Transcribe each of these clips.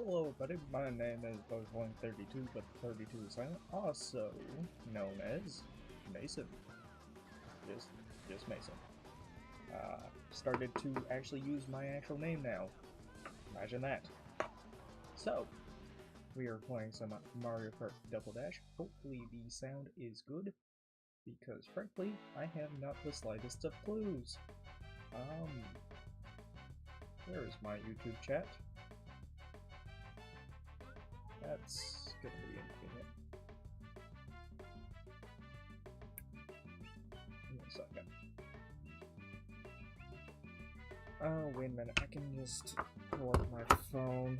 Hello everybody, my name is Bug132, but 32 is silent, also known as Mason. Just Mason. Started to actually use my actual name now. Imagine that. So, we are playing some Mario Kart Double Dash. Hopefully the sound is good, because frankly, I have not the slightest of clues. Where is my YouTube chat? That's gonna be inconvenient. Give me a second. Oh, wait a minute. I can just pull up my phone.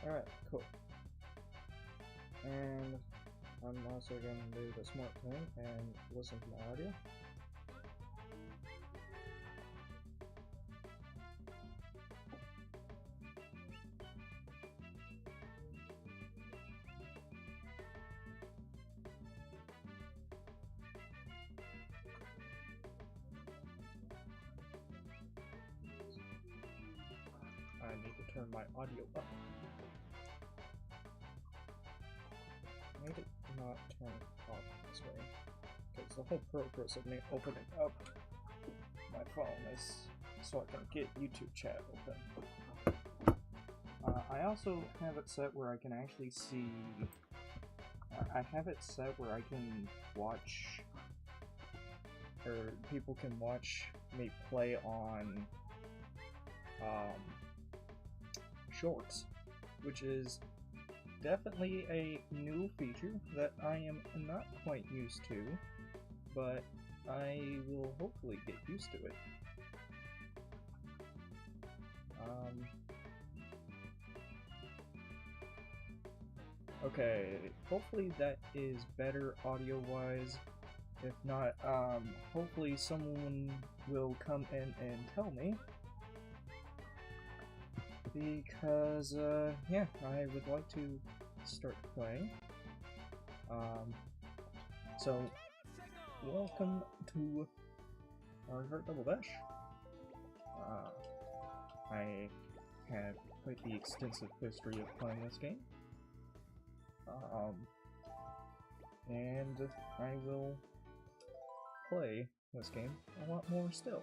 Alright, cool. And I'm also going to do the smart thing and listen to my audio. I need to turn my audio up. I need to not turn it off this way, because the whole purpose of me opening up my phone is so I can get YouTube chat open. I also have it set where I can actually see. I have it set where I can watch, or people can watch me play on shorts, which is definitely a new feature that I am not quite used to, but I will hopefully get used to it. Okay, hopefully that is better audio-wise. If not, hopefully someone will come in and tell me. Because, yeah, I would like to start playing. So, welcome to Mario Kart Double Dash. I have quite the extensive history of playing this game. And I will play this game a lot more still.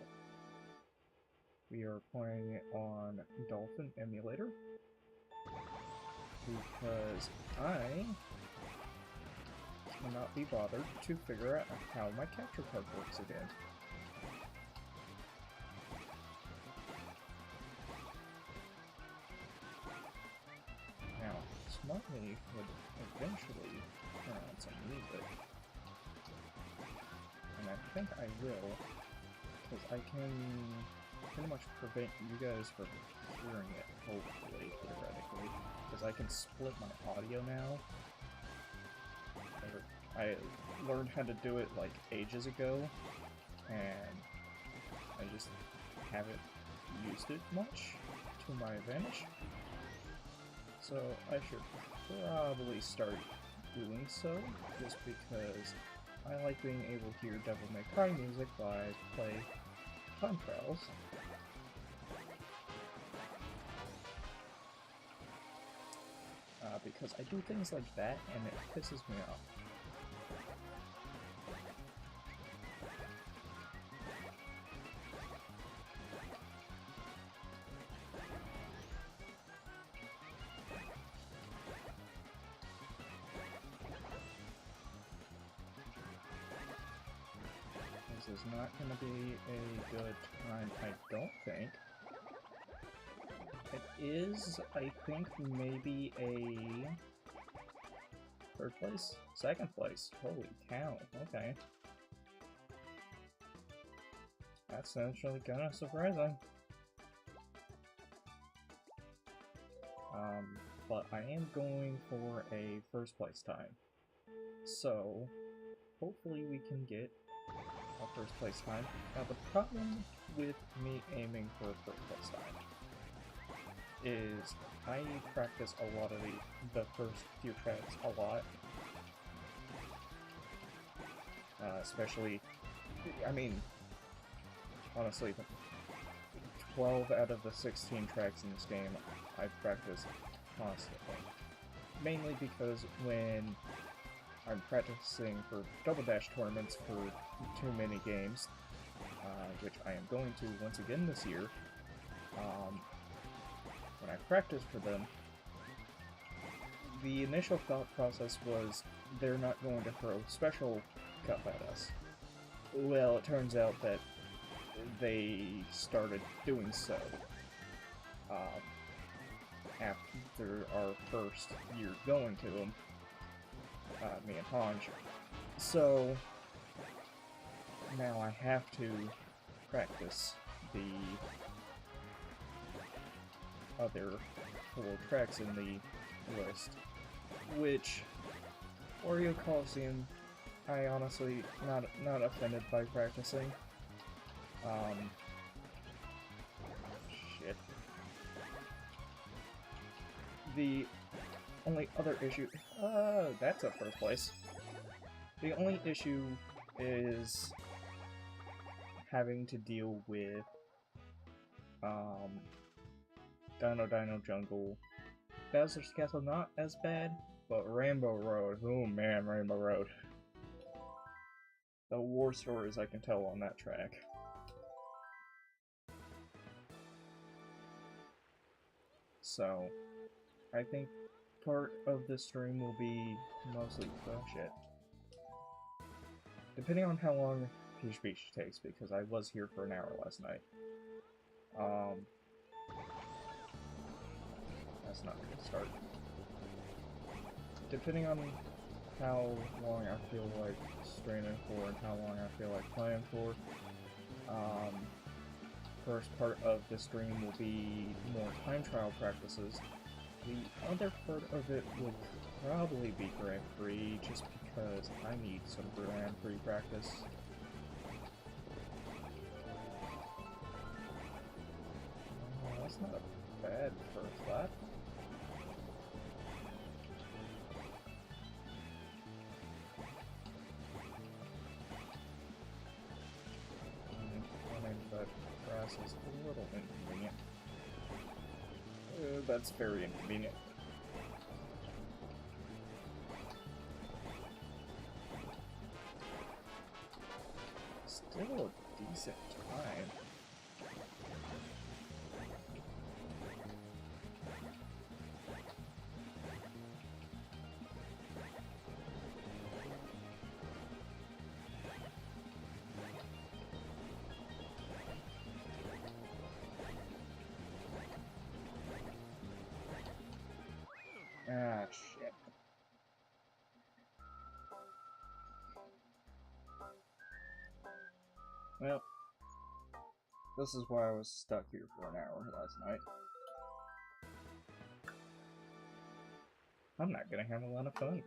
We are playing it on Dolphin Emulator because I cannot be bothered to figure out how my capture card works again. Now, Smartly would eventually turn on some music, and I think I will, because I can pretty much prevent you guys from hearing it, hopefully, theoretically, because I can split my audio now. I learned how to do it like ages ago, and I just haven't used it much to my advantage. So I should probably start doing so, just because I like being able to hear Devil May Cry music while I play time trials. Because I do things like that and it pisses me off. This is not going to be a good time, I don't think. It is, I think, maybe a third place? Second place. Holy cow, okay. That's actually kind of surprising. But I am going for a first place time. So, hopefully we can get a first place time. Now the problem with me aiming for a first place time is I practice a lot of the first few tracks a lot. Especially, I mean, honestly, 12 out of the 16 tracks in this game I practice constantly. Mainly because when I'm practicing for Double Dash tournaments for too many games, which I am going to once again this year, when I practice for them, the initial thought process was they're not going to throw Special Cup at us. Well, it turns out that they started doing so after our first year going to them, me and Hanj. So now I have to practice the other 4 tracks in the list, which Oreo Coliseum, I honestly not offended by practicing. Shit. The only other issue, that's a first place. The only issue is having to deal with Dino Jungle. Bowser's Castle not as bad, but Rainbow Road, oh man, Rainbow Road. The war stories I can tell on that track. So, I think part of this stream will be mostly, oh shit. Depending on how long Peach Beach takes, because I was here for an hour last night. That's not a good start. Depending on how long I feel like streaming for and how long I feel like playing for, first part of the stream will be more time trial practices. The other part of it will probably be Grand Prix, just because I need some Grand Prix practice. Oh, that's not a bad first lap. I mean, but grass is a little inconvenient. That's very inconvenient. Still a decent time. Ah, shit. Well, this is why I was stuck here for an hour last night. I'm not gonna have a lot of fun.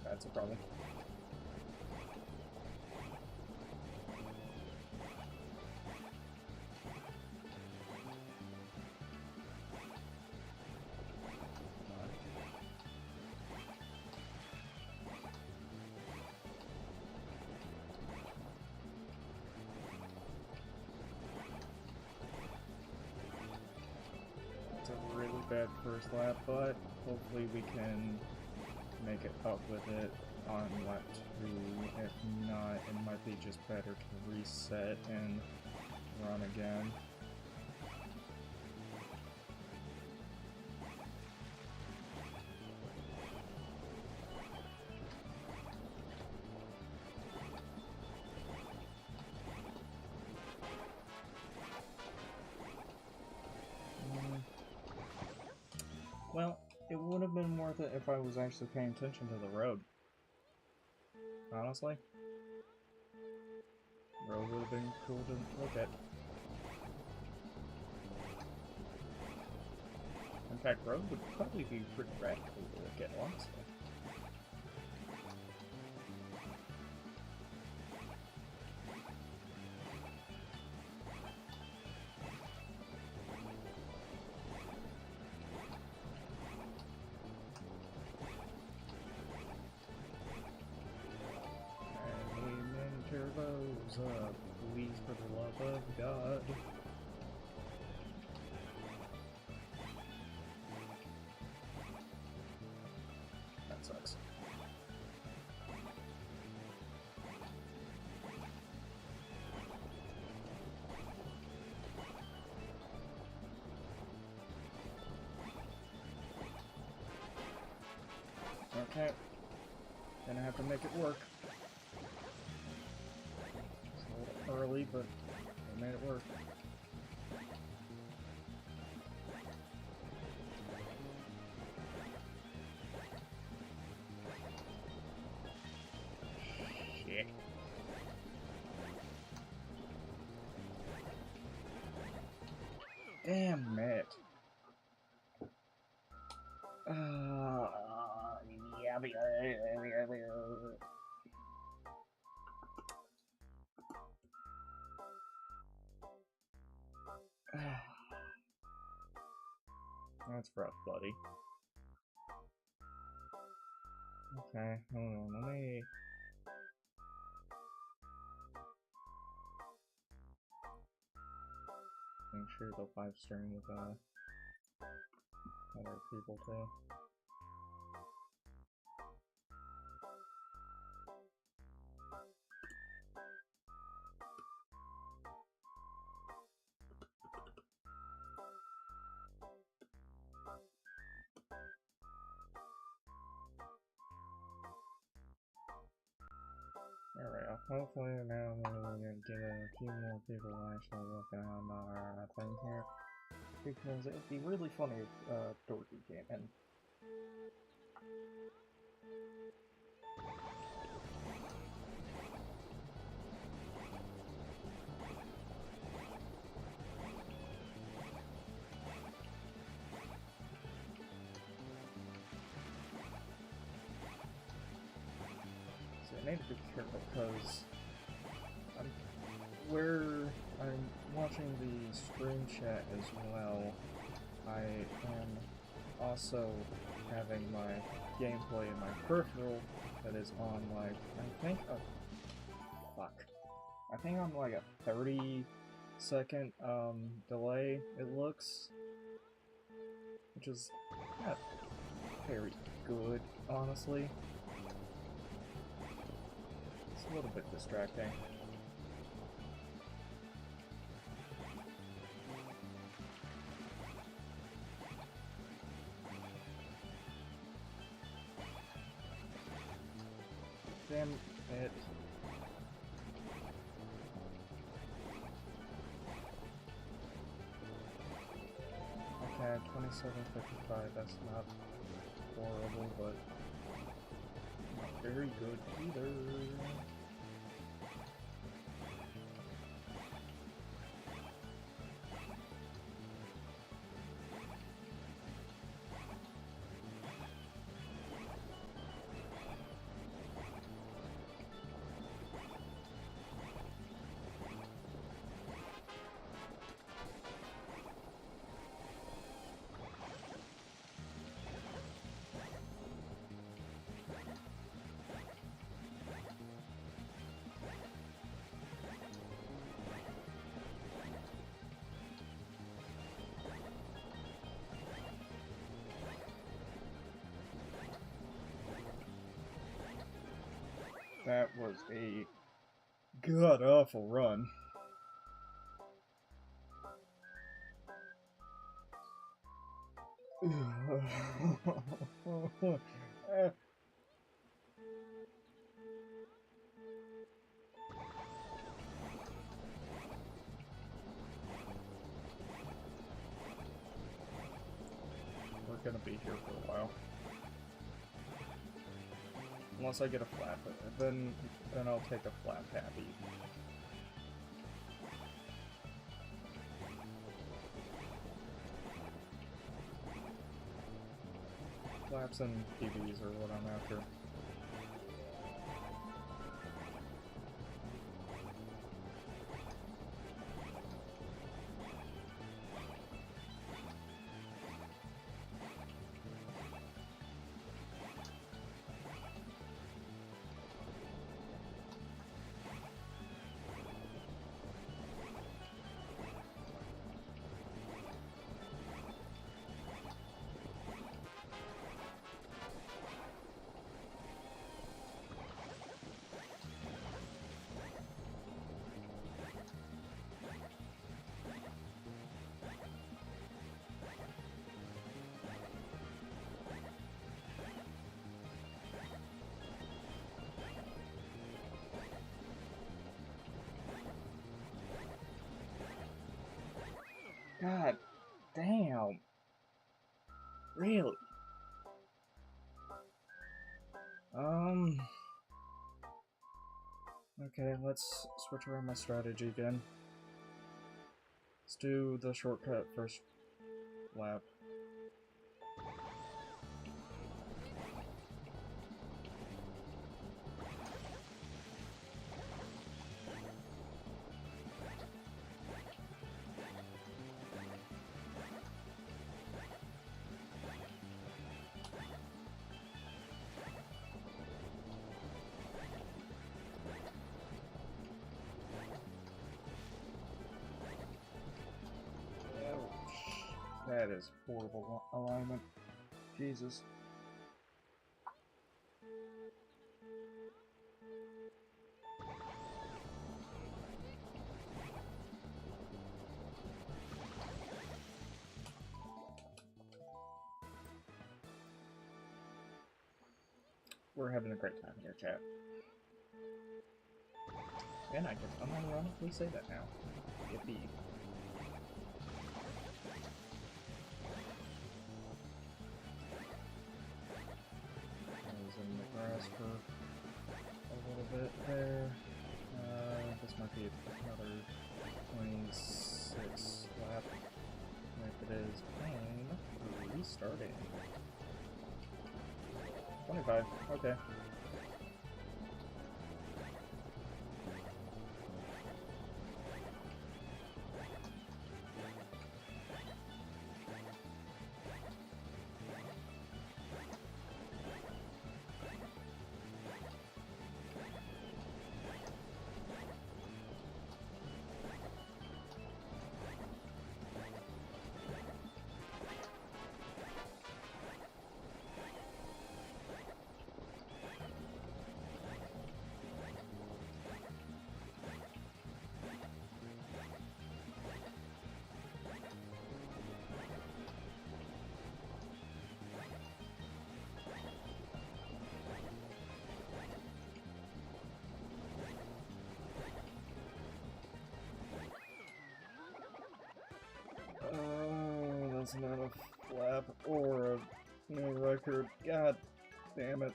That's a problem. It's a really bad first lap, but hopefully we can make it up with it on lap 2. If not, it might be just better to reset and run again. Well, it would have been worth it if I was actually paying attention to the road. Honestly. The road would have been cool to look at. In fact, road would probably be pretty radical to get on, so. Amen, turbos up, please, for the love of God. That sucks. Okay. Gonna have to make it work. It's a little early, but I made it work. Shit. Damn it. That's rough, buddy. Okay, hold on, let me... make sure they'll 5-string with other people too. There we go. Hopefully now we're gonna get a few more people actually looking on our thing here. Because it'd be really funny if Dorky came in. So I need to be careful because where I'm watching the stream chat as well, I am also having my gameplay in my peripheral that is on like, I think on like a 30-second delay, it looks, which is not very good, honestly. It's a little bit distracting. Damn it. Okay, 27.55, that's not horrible, but not very good either. That was a god-awful run. We're gonna be here for a while. Unless I get a flat, then I'll take a flat happy. Laps and PBs are what I'm after. God damn. Really? Okay, let's switch around my strategy again. Let's do the shortcut first lap. That is horrible alignment. Jesus. We're having a great time here, chat. And I can unironically say that now. Yippee. In the grass for a little bit there. This might be another 26 lap. If it is, and restarting. 25, okay. Oh, that's not a flap or a new record. God damn it.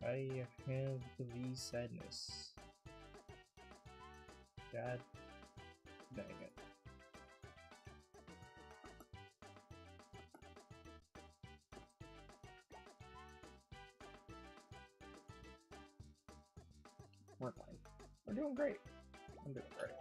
I have the sadness. God dang it. We're fine. We're doing great. I'm doing great.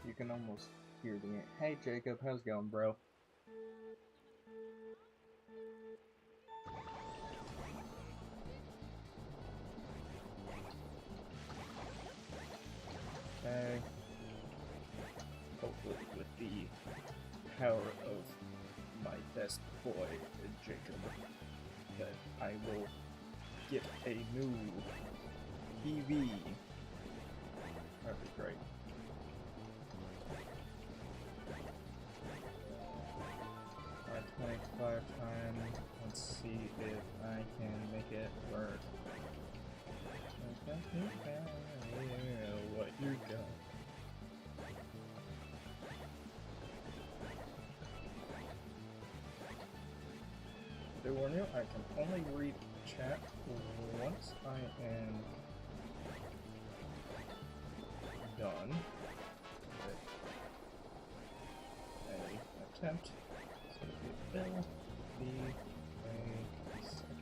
You can almost hear the hey Jacob, how's it going, bro? Okay. Hopefully with the power of my best boy, Jacob, that I will get a new PV. That'd be great. Alright, 25 time. Let's see if I can make it work. What you got? To warn you, I can only read chat once I am done with a attempt. So it will be a second.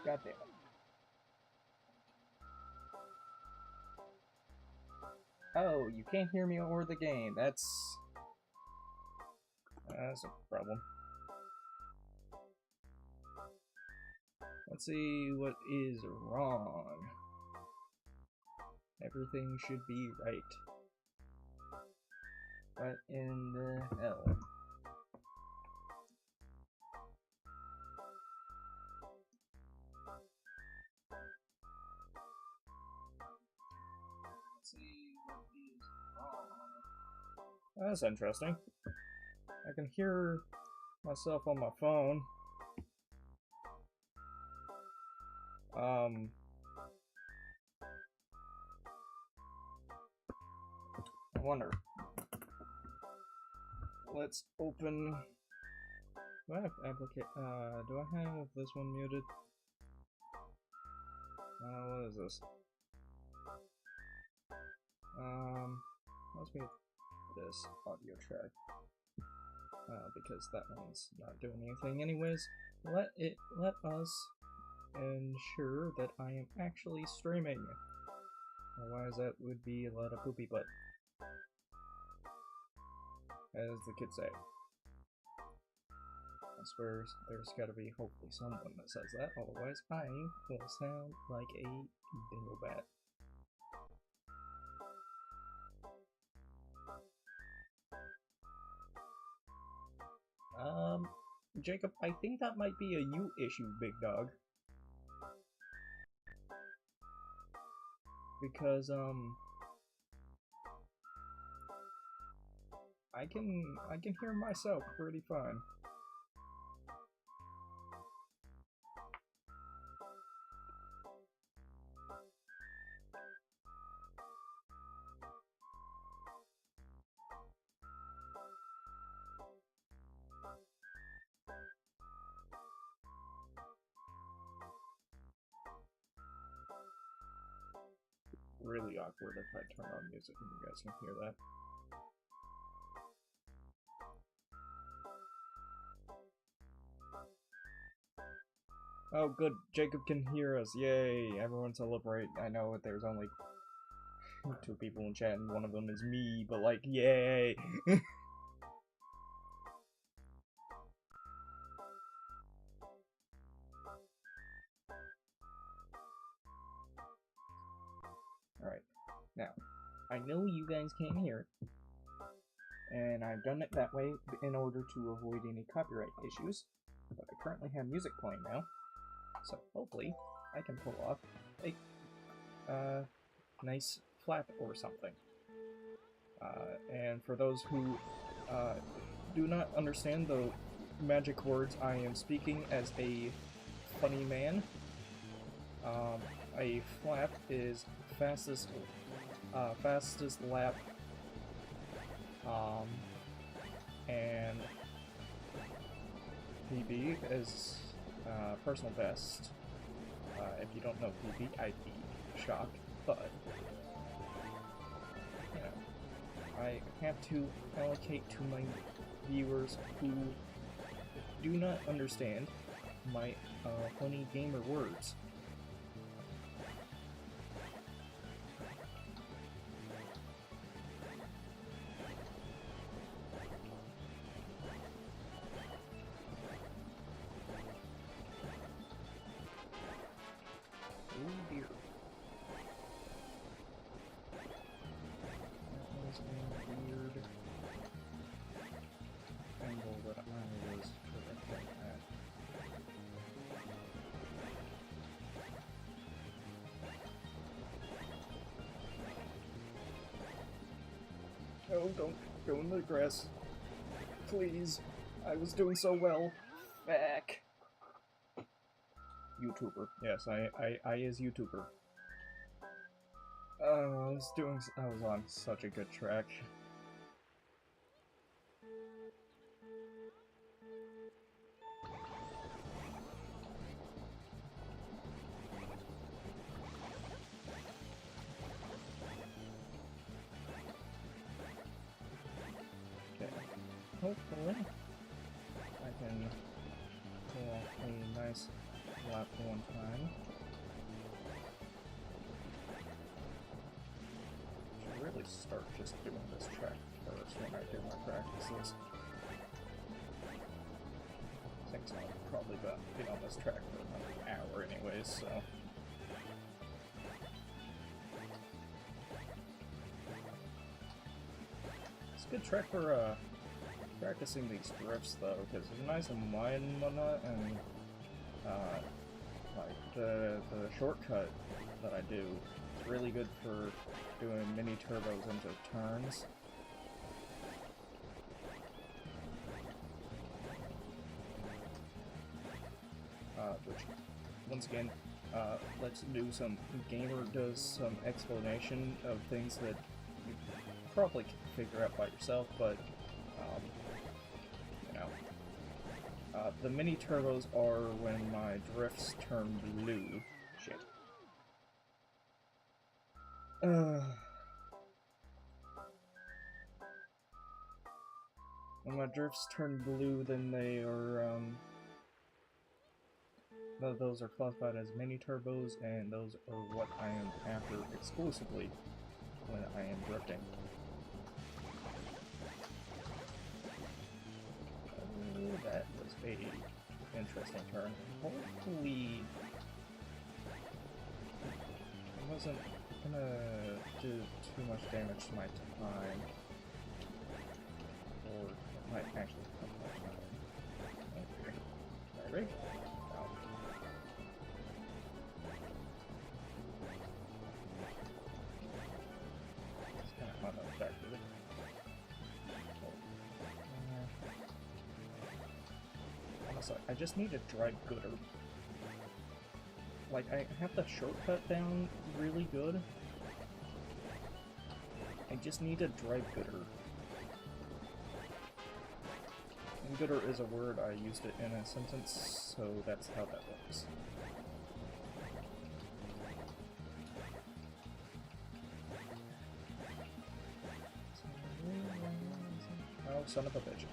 God damn it. Oh, you can't hear me or the game. That's a problem. Let's see what is wrong. Everything should be right. What in the hell? Let's see what is wrong. That's interesting. I can hear myself on my phone. I wonder. Let's open. Do I have do I have this one muted? What is this? Let's mute this audio track. Because that one's not doing anything anyways. Let us ensure that I am actually streaming. Otherwise that would be a lot of poopy butt. As the kids say. I swear there's gotta be hopefully someone that says that, otherwise I will sound like a dinglebat. Jacob, I think that might be a you issue, big dog. Because, I can hear myself pretty fine. Really awkward if I turn on music and you guys can hear that. Oh good, Jacob can hear us, yay, everyone celebrate. I know there's only 2 people in chat and one of them is me, but like, yay! Alright, now, I know you guys can't hear it, and I've done it that way in order to avoid any copyright issues, but I currently have music playing now, so hopefully I can pull off a nice flap or something. And for those who do not understand the magic words, I am speaking as a funny man. A flap is fastest lap, and PB is personal best. If you don't know PB, I'd be shocked, but you know, I have to allocate to my viewers who do not understand my funny gamer words. No, don't go in the grass. Please. I was doing so well. Back. YouTuber. Yes, I is YouTuber. I was on such a good track. Okay. Hopefully, I can pull off a nice lap one time. Should really start just doing this track first when I do my practices. I think so. I'll probably be on this track for about an hour anyways, so. It's a good track for practicing these drifts though, because it's nice and wide and whatnot, and like the shortcut that I do is really good for doing mini turbos into turns. Which, once again, let's do some gamer does some explanation of things that you probably can figure out by yourself, but you know, the mini turbos are when my drifts turn blue. Shit. When my drifts turn blue, then they are those are classified as mini turbos, and those are what I am after exclusively when I am drifting. That was a interesting turn. Hopefully, I wasn't gonna do too much damage to my time, or it might actually help my time. Okay, ready? I just need to drive gooder. Like, I have the shortcut down really good. I just need to drive gooder. And gooder is a word, I used it in a sentence, so that's how that works. Oh, son of a bitch.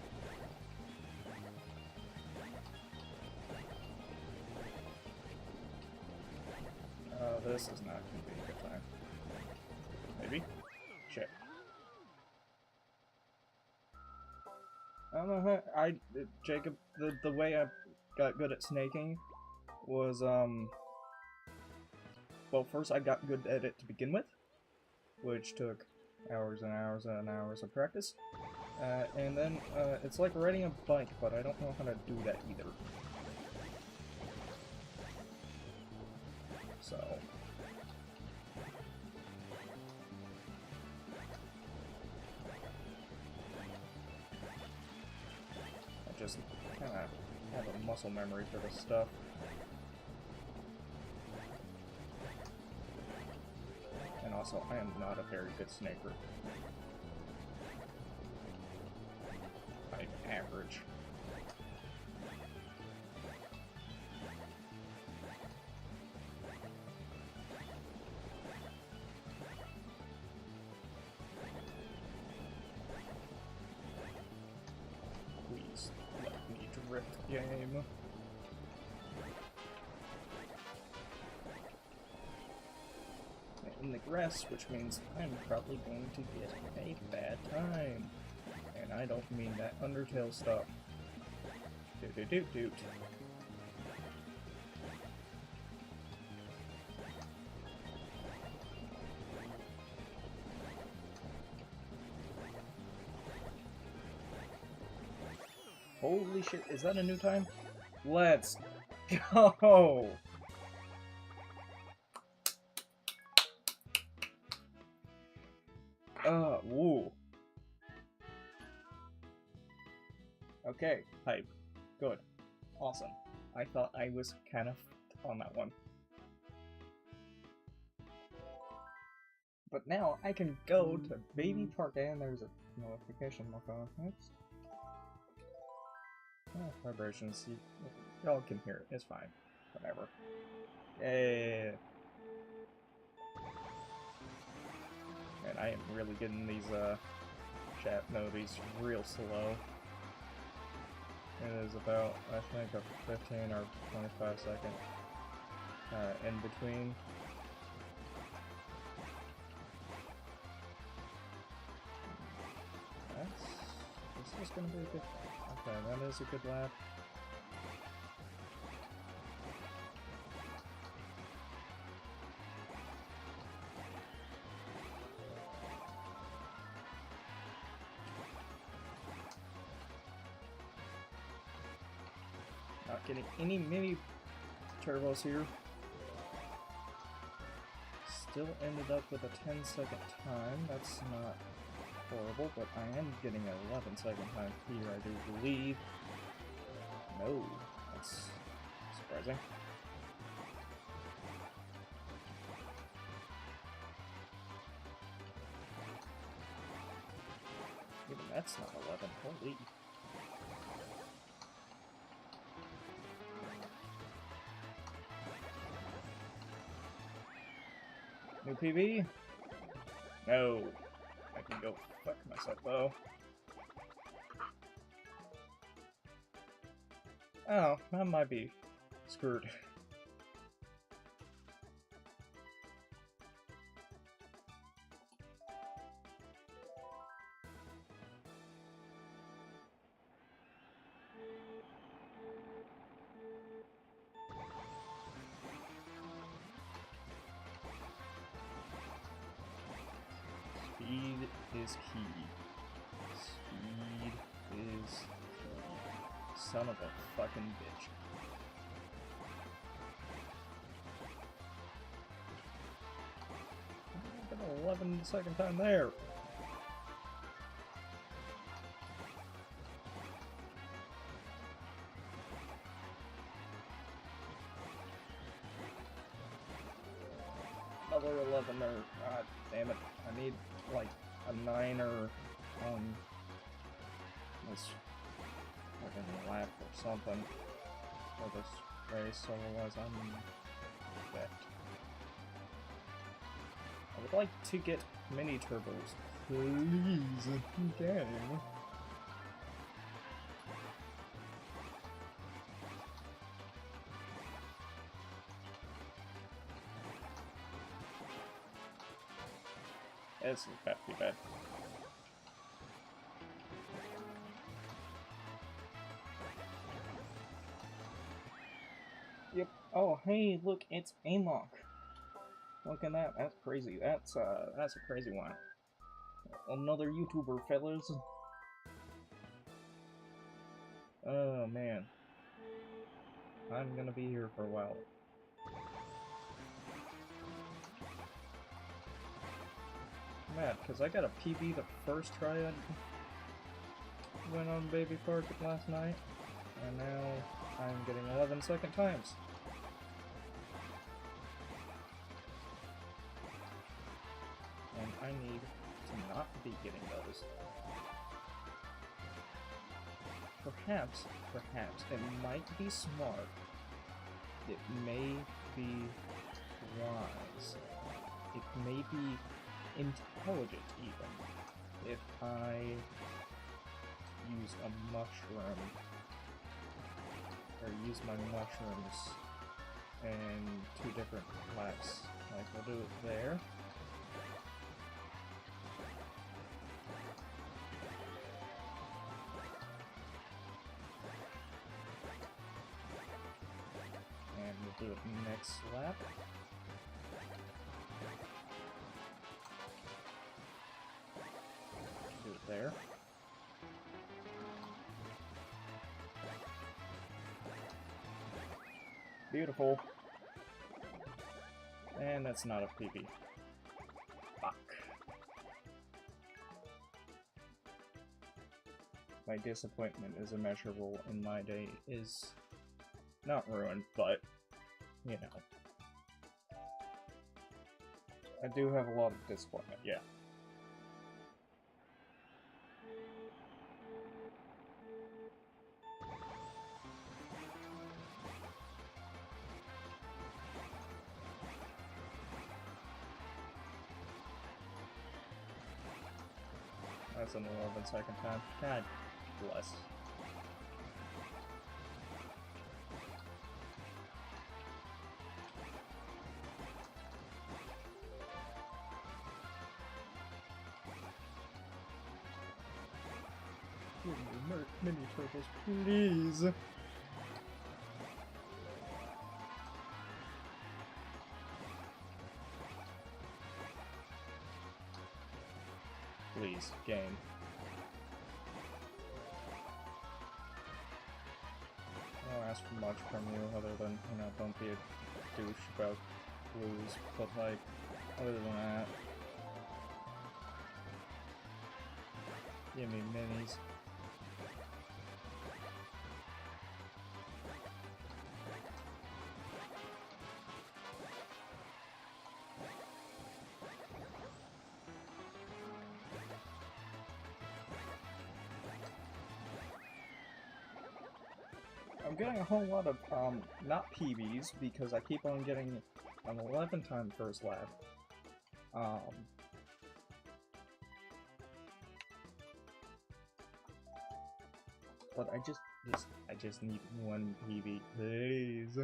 This is not going to be a good time. Maybe? Shit. I don't know how Jacob, the way I got good at snaking was, well, first I got good at it to begin with, which took hours and hours and hours of practice. And then, it's like riding a bike, but I don't know how to do that either. So... I just kind of have a muscle memory for this stuff. And also, I am not a very good snaker. I'm average. Please let me drift, game. In the grass, which means I'm probably going to get a bad time. And I don't mean that Undertale stuff. Doot. Holy shit, is that a new time? Let's go! Woo. Okay, hype. Good. Awesome. I thought I was kind of on that one. But now I can go to Baby Park, and there's a notification on my phone. Oops. Oh, vibrations. Y'all can hear it. It's fine. Whatever. Yay! And I am really getting these chat noties real slow. It is about, I think, a 15 or 25 second in between. This is gonna be a good. Okay, that is a good lap. Not getting any mini turbos here. Still ended up with a 10-second time. That's not horrible, but I am getting an 11-second time here, I do believe. No, that's surprising. Even that's not 11, holy. New PB? No. I can go fuck myself though. Oh, that might be screwed. Speed is key. Speed is key. Son of a fucking bitch. An 11-second time there. Another 11 there. God damn it. I need like a 9er on this fucking lap or something for this race, otherwise I'm wet. I would like to get mini turbos, please. Okay. This is about to be bad. Yep. Oh, hey, look, it's Amok. Look at that. That's crazy. That's a crazy one. Another YouTuber, fellas. Oh man, I'm gonna be here for a while. Mad, because I got a PB the first try I went on Baby Park last night, and now I'm getting 11-second times. And I need to not be getting those. Perhaps, it might be smart, it may be wise, it may be intelligent even, if I use a mushroom, or use my mushrooms in 2 different laps. Like, we'll do it there. And we'll do it next lap. Do it there. Beautiful. And that's not a PB. Fuck. my disappointment is immeasurable and my day is not ruined, but, you know. I do have a lot of disappointment, yeah. That's an 11-second time. God bless. Give me mini turtles, please. Please, game. I don't ask for much from you other than, you know, don't be a douche about blues, but like, other than that, give me minis. I'm getting a whole lot of, not PBs, because I keep on getting an 11-time first lap. But I just need one PB, please.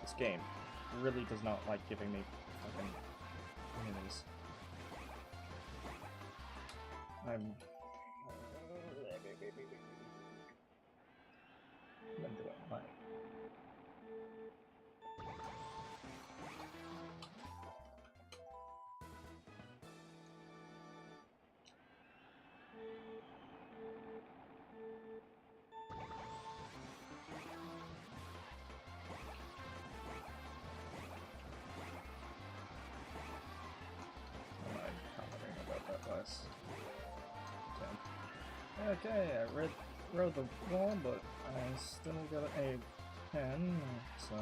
This game really does not like giving me fucking minis. I'm doing like. I'm commenting about that last attempt. Okay, I rode the wall, but I still got a pen, so.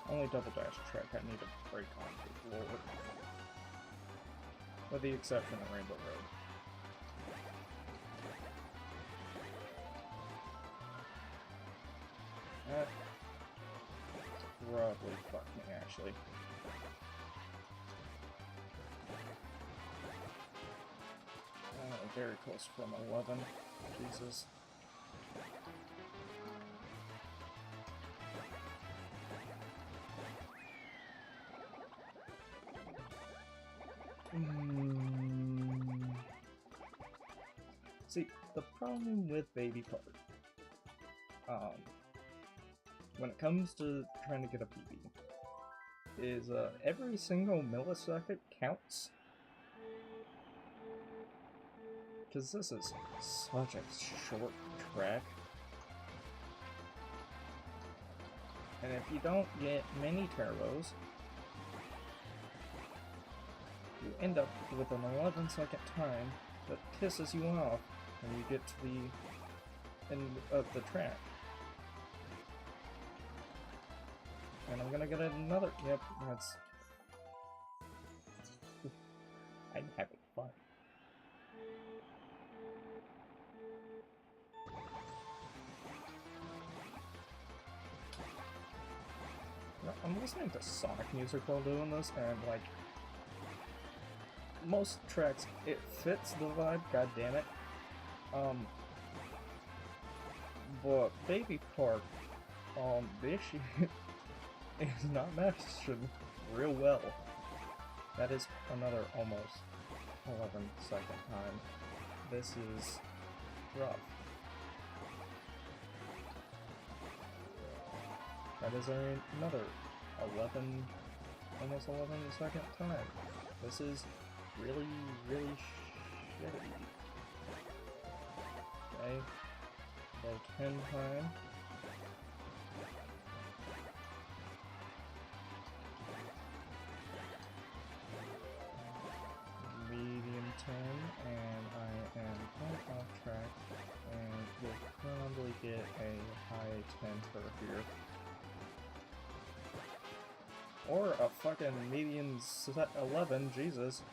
Only double dash track I need to break onto, Lord. With the exception of Rainbow Road. That probably fucked me, actually. Very close from 11. Jesus. See, the problem with Baby Kart, when it comes to trying to get a PB, is every single millisecond counts. Because this is such a short track. And if you don't get many turbos, you end up with an 11-second time that pisses you off when you get to the end of the track. And I'm gonna get another. Yep, that's. I'm having fun. I'm listening to Sonic music while doing this, and like, most tracks, it fits the vibe, god damn it. But Baby Kart, this is not meshing real well. That is another almost 11-second time. This is rough. That is another 11, almost 11-second time. This is really, really shitty. Okay, about 10 time. Medium 10, and I am quite off track, and we'll probably get a high 10 for here. Or a fucking medium 11, Jesus.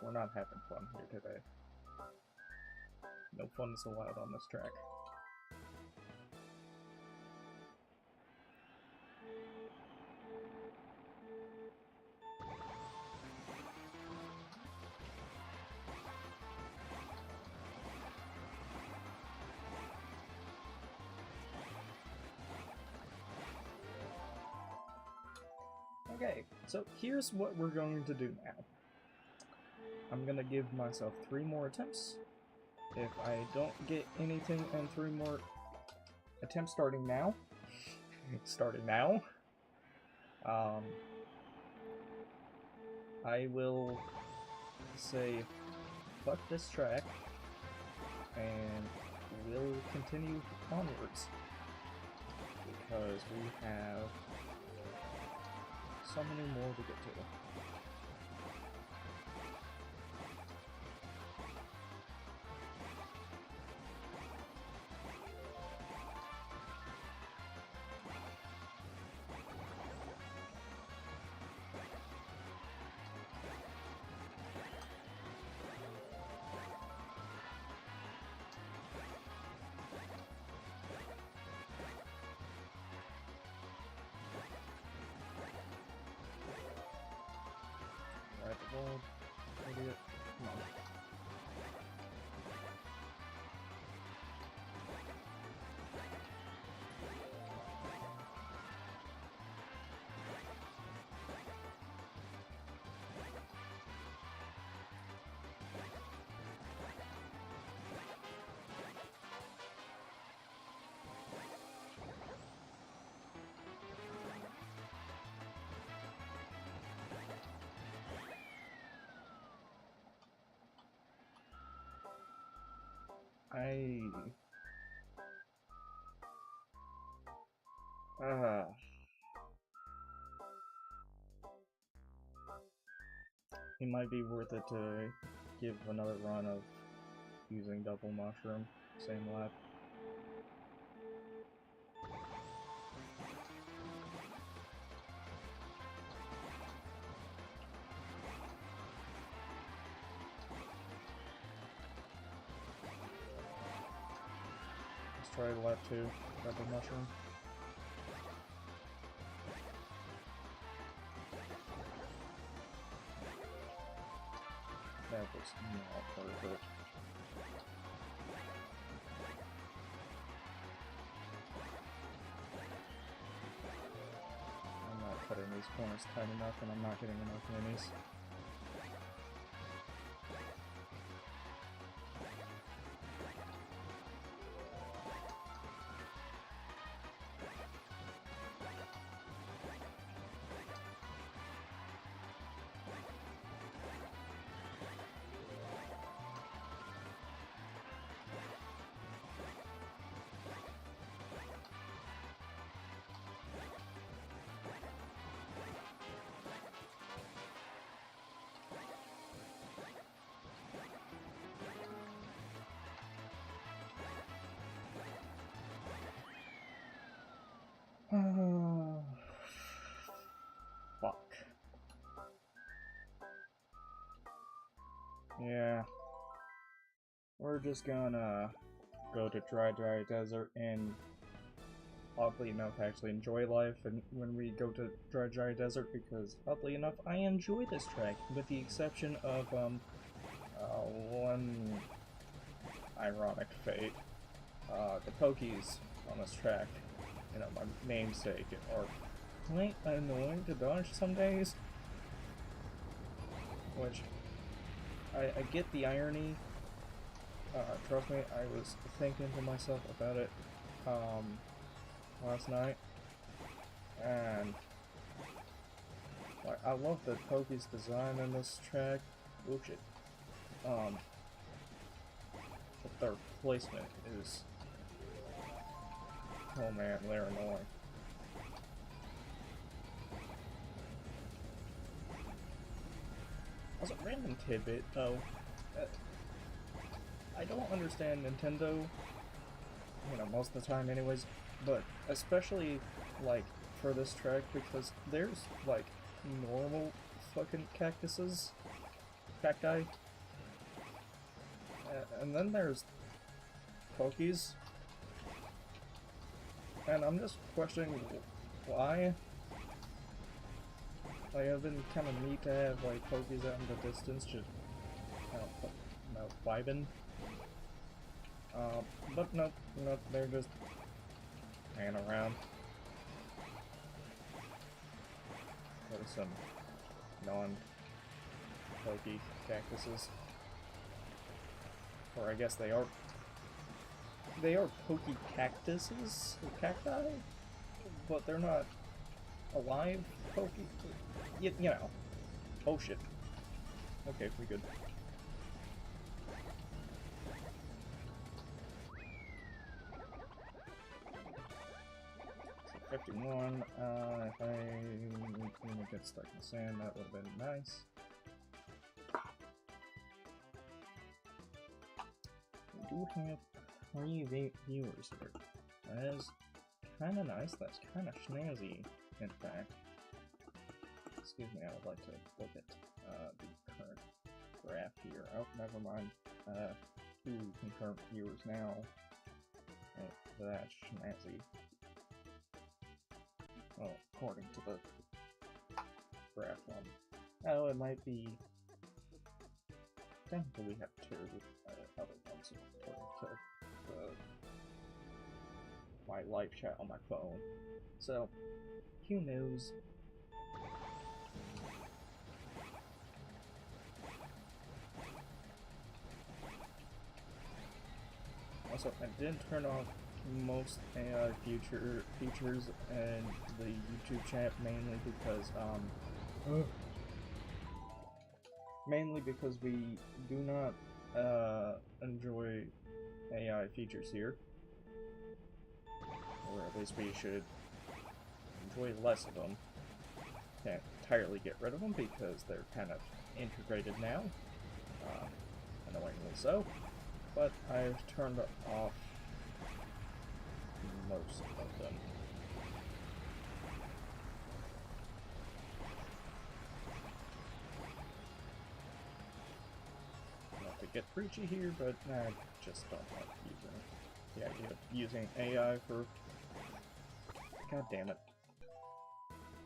We're not having fun here today. No fun is allowed on this track. Okay, so here's what we're going to do now. I'm gonna give myself 3 more attempts. If I don't get anything in 3 more attempts starting now, I will say fuck this track and we'll continue onwards because we have so many more to get to. Right, the ball, idiot, come on. It might be worth it to give another run of using double mushroom, same lap. Let's try lap 2, double mushroom. That was not perfect. I'm not cutting these corners tight enough and I'm not getting enough minis. Fuck. Yeah. We're just gonna go to Dry Desert and oddly enough actually enjoy life and when we go to Dry Desert because oddly enough I enjoy this track with the exception of One ironic fate. The Pokies on this track, you know, my namesake, are quite annoying to dodge some days. Which, I get the irony. Trust me, I was thinking to myself about it last night, and like, I love the Pokies design in this track. Oh shit. But their placement is, oh man, they're annoying. As a random tidbit, though, I don't understand Nintendo, you know, most of the time anyways, but especially, like, for this track, because there's, like, normal fucking cactuses, cacti, and then there's Pokies, and I'm just questioning why. Like, it'd been kind of neat to have, like, Pokies out in the distance, just, you know, vibing. But nope, they're just hanging around. There's some non-Poki cactuses. Or I guess they are Poki cactuses, or cacti, but they're not alive Poki. You know. Oh shit. Okay, we good. 51, if I didn't get stuck in the sand, that would have been nice. We do have 3 viewers here. That is kind of nice, that's kind of snazzy, in fact. Excuse me, I would like to look at the current graph here. Oh, never mind. 2 concurrent viewers now. That's snazzy. Well, according to the graph one. Oh, it might be... Technically we have 2 other ones according to my live chat on my phone. So, who knows? Also, I did turn off most AI features in the YouTube chat mainly because we do not enjoy AI features here, or at least we should enjoy less of them. Can't entirely get rid of them because they're kind of integrated now, annoyingly so, but I've turned off most of them. Not to get preachy here, but I just don't like the idea of using AI for, god damn it,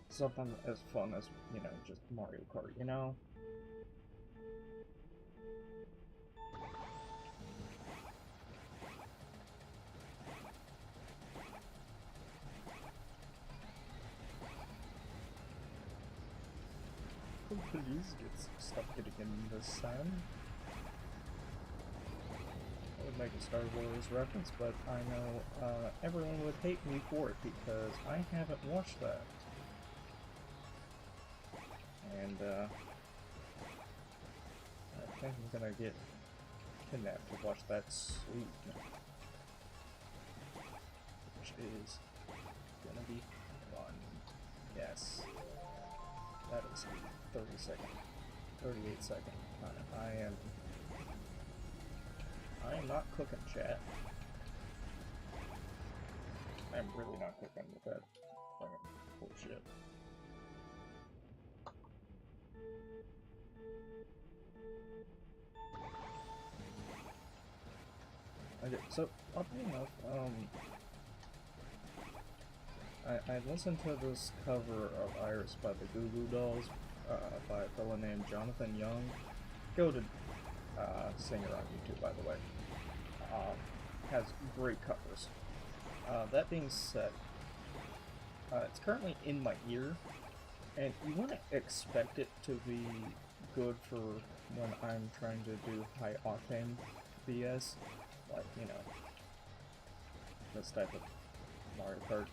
something as fun as, you know, just Mario Kart, you know? Please stop getting in the sun. I would make a Star Wars reference, but I know everyone would hate me for it because I haven't watched that. And I think I'm gonna get kidnapped to watch that soon. Which is gonna be fun. Yes. That is the 38 second. I am not cooking, chat. I am really not cooking with that bullshit. Okay, so oddly enough, I listened to this cover of Iris by the Goo Goo Dolls by a fellow named Jonathan Young. Go to singer on YouTube, by the way. Has great covers. That being said, it's currently in my ear, and you wouldn't expect it to be good for when I'm trying to do high octane BS, like, you know, this type of Mario Kart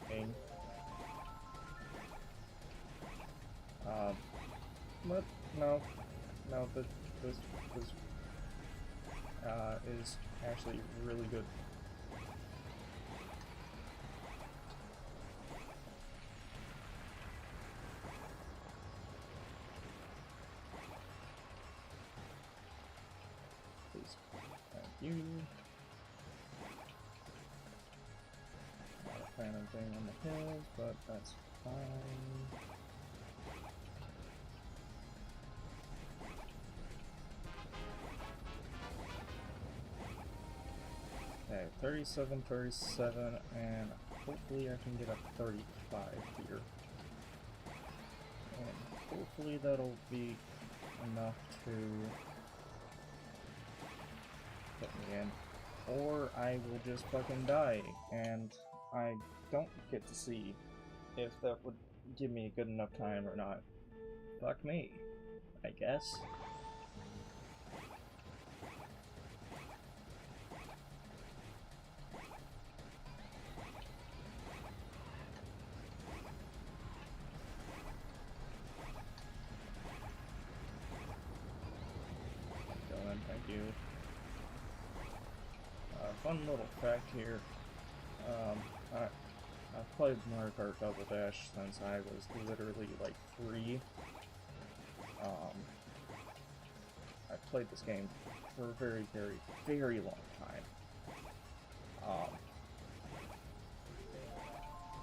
thing. But no, this is actually really good. Please, thank you. Not a fan of being on the hills, but that's fine. Okay, 37, 37, and hopefully I can get up 35 here. And hopefully that'll be enough to put me in. Or I will just fucking die, and I don't get to see if that would give me a good enough time or not. Fuck me, I guess. Thank you. Fun little fact here. I've played Mario Kart Double Dash since I was literally like 3. I played this game for a very, very, very long time.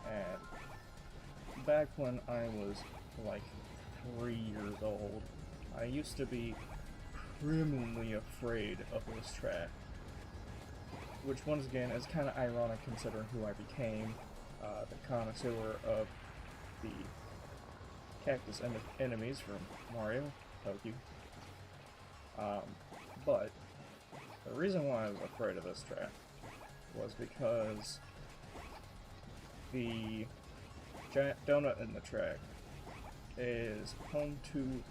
And back when I was like 3 years old, I used to be criminally afraid of this track, which once again is kind of ironic considering who I became, the connoisseur of the cactus enemies from Mario, Toki. But the reason why I was afraid of this track was because the giant donut in the track is home to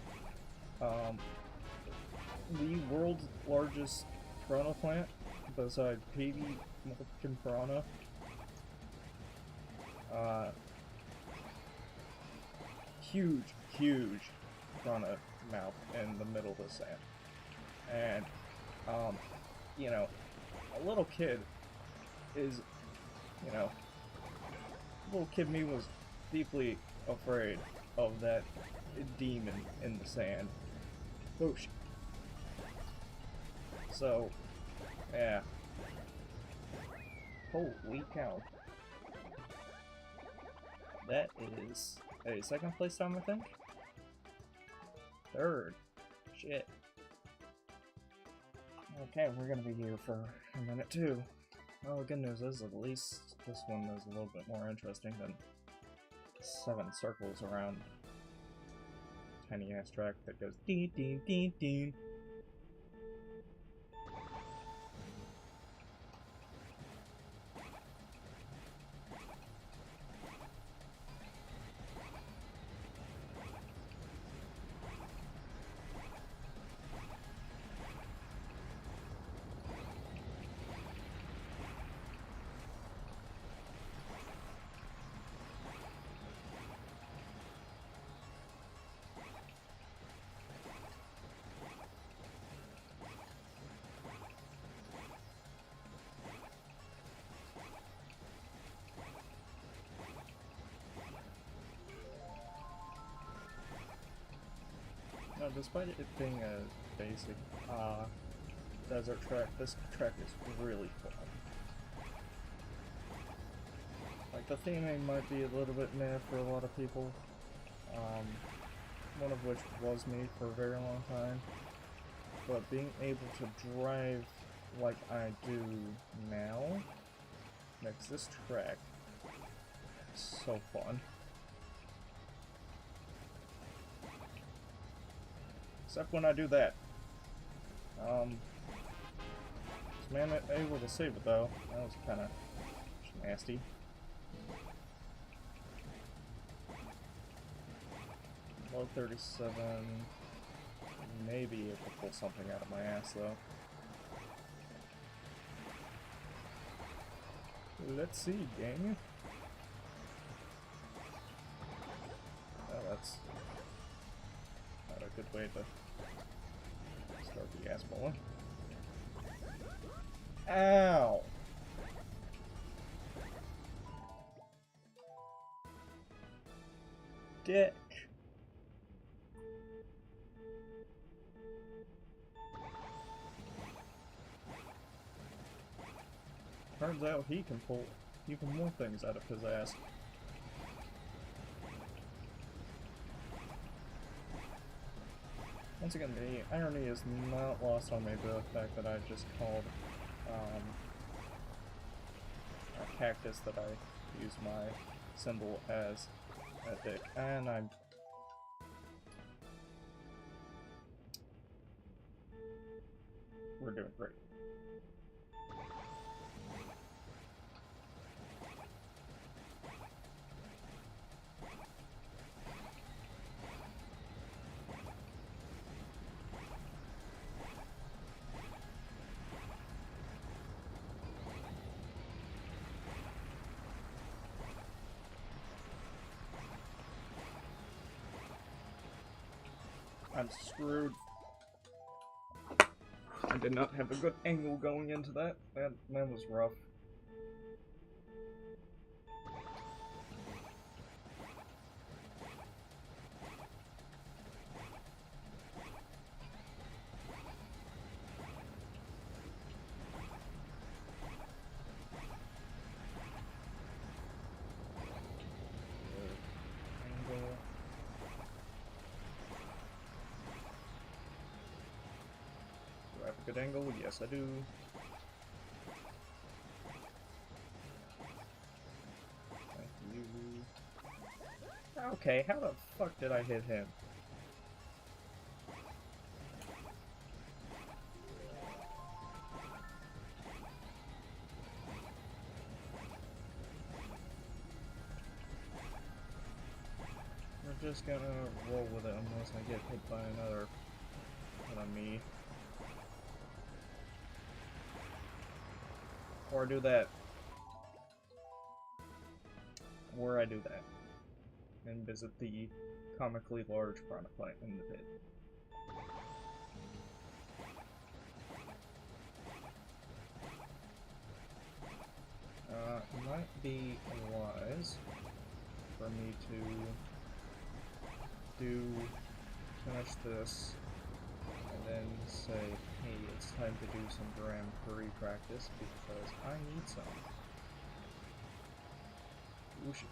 the world's largest piranha plant, besides Piggy motherfucking Piranha. Huge piranha mouth in the middle of the sand. And, you know, a little kid is, you know, little kid me was deeply afraid of that demon in the sand. Oh shit. So, yeah. Holy cow. That is a second place time, I think? Third. Shit. Okay, we're gonna be here for a minute too. Well, the good news is at least this one is a little bit more interesting than 7 circles around tiny ass track that goes dee dee dee dee. No, despite it being a basic desert track, this track is really fun. Like, the theming might be a little bit meh for a lot of people, one of which was me for a very long time, but being able to drive like I do now makes this track so fun. Except when I do that. Was man able to save it though? That was kind of nasty. Low 37. Maybe it could pull something out of my ass though. Let's see, gang. Oh, that's not a good way to start the gas bowling. Ow! Dick. Turns out he can pull even more things out of his ass. Once again, the irony is not lost on me, the fact that I just called a cactus that I use my symbol as a dick, and we're doing great. I'm screwed. I did not have a good angle going into that. That was rough. Good angle? Yes, I do. Thank you. Okay, how the fuck did I hit him? We're just gonna roll with it unless I get hit by another enemy. Or do that. Or I do that. And visit the comically large piranha plant in the pit. It might be wise for me to finish this and then say, hey, it's time to do some Grand Prix practice because I need some. Whoosh.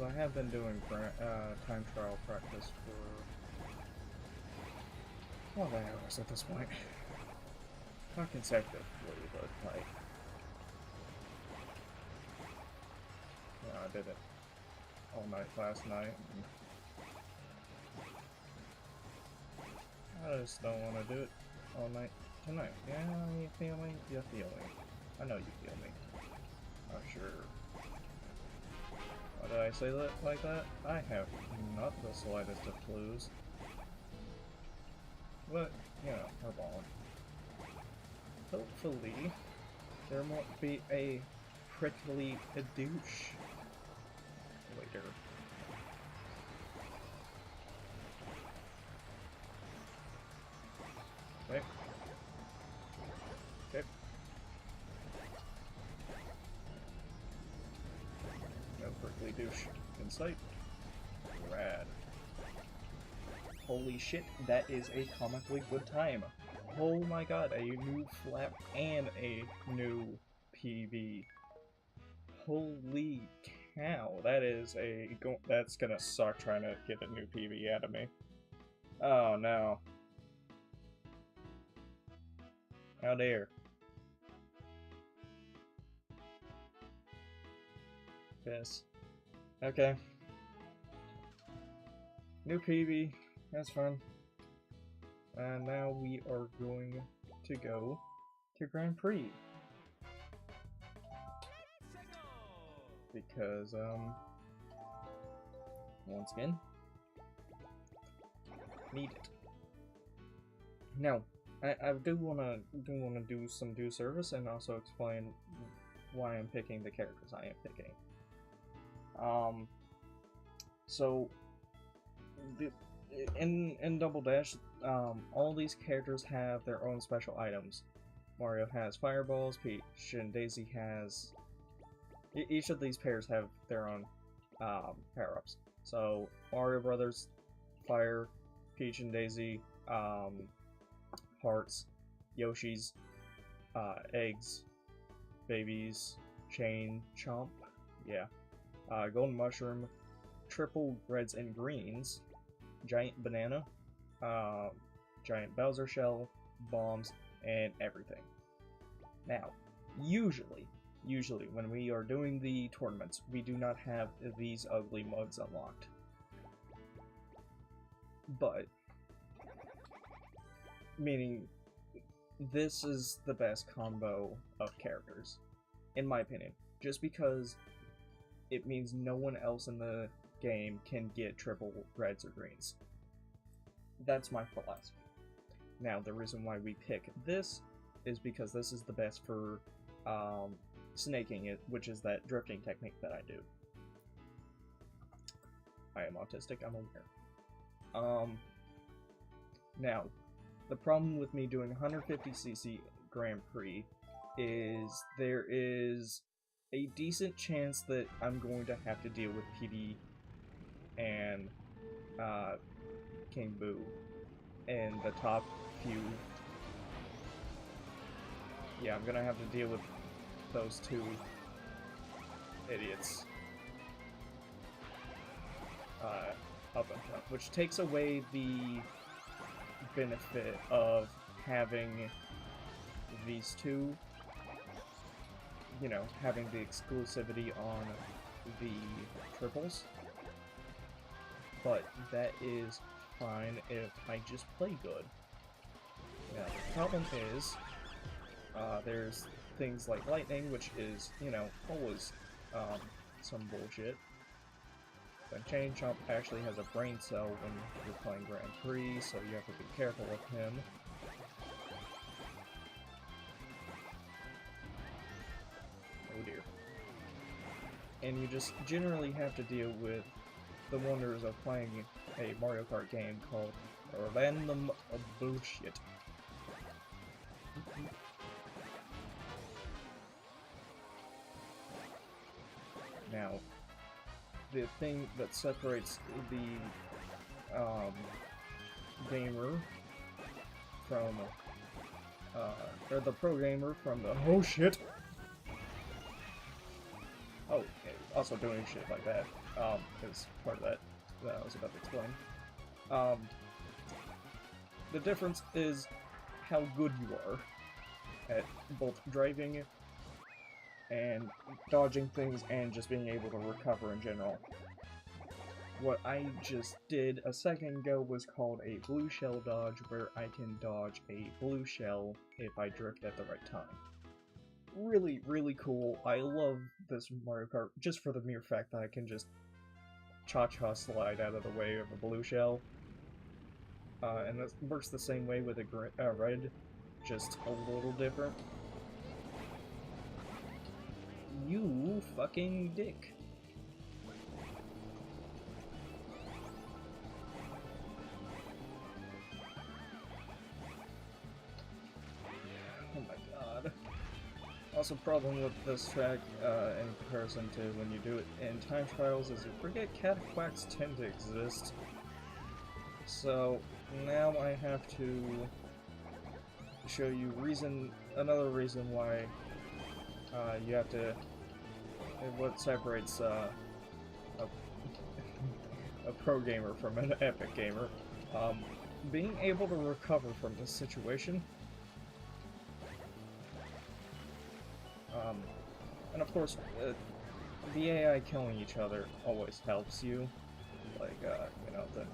I have been doing time trial practice for 12 hours at this point. Not consecutively, but like, yeah, I did it all night last night. I just don't want to do it all night tonight. Yeah, you feel me? You feel me. I know you feel me. I'm sure. Why did I say that like that? I have not the slightest of clues. But, you know, we're balling. Hopefully, there won't be a prickly douche later. Okay. Okay. No prickly douche in sight. Rad. Holy shit, that is a comically good time. Oh my god, a new flap and a new PB. Holy How? That is that's gonna suck trying to get a new PB out of me. Oh no. How dare. Piss. Okay. New PB. That's fun. And now we are going to go to Grand Prix. Because, once again, need it. Now, I do wanna do some due service and also explain why I'm picking the characters I am picking. So in Double Dash, all these characters have their own special items. Mario has fireballs, Peach and Daisy has... Each of these pairs have their own power-ups. So Mario Brothers, fire, Peach and Daisy, hearts, Yoshi's, eggs, babies, chain, chomp, yeah, golden mushroom, triple reds and greens, giant banana, giant Bowser shell, bombs, and everything. Now, usually when we are doing the tournaments, we do not have these ugly mugs unlocked. But, meaning, this is the best combo of characters, in my opinion, just because it means no one else in the game can get triple reds or greens. That's my philosophy. Now, the reason why we pick this is because this is the best for snaking it, which is that drifting technique that I do. I am autistic, I'm aware. Now, the problem with me doing 150cc Grand Prix is there is a decent chance that I'm going to have to deal with PB and King Boo in the top few. Yeah, I'm gonna have to deal with those two idiots up in front, which takes away the benefit of having these two, you know, having the exclusivity on the triples, but that is fine if I just play good. Now, the problem is, there's things like lightning, which is, you know, always some bullshit. And Chain Chomp actually has a brain cell when you're playing Grand Prix, so you have to be careful with him. Oh dear. And you just generally have to deal with the wonders of playing a Mario Kart game called Random Bullshit. Now, the thing that separates the gamer from, or the pro gamer from the oh shit. Oh, okay. Also doing shit like that is part of that I was about to explain. The difference is how good you are at both driving and dodging things and just being able to recover in general. What I just did a second ago was called a blue shell dodge, where I can dodge a blue shell if I drift at the right time. Really, really cool. I love this Mario Kart just for the mere fact that I can just cha-cha slide out of the way of a blue shell. And it works the same way with a red, just a little different. You fucking dick. Oh my god. Also, problem with this track, in comparison to when you do it in time trials, is you forget cataquacks tend to exist. So, now I have to show you another reason why you have to... what separates a pro gamer from an epic gamer, being able to recover from this situation, and of course, the AI killing each other always helps you, like, you know, the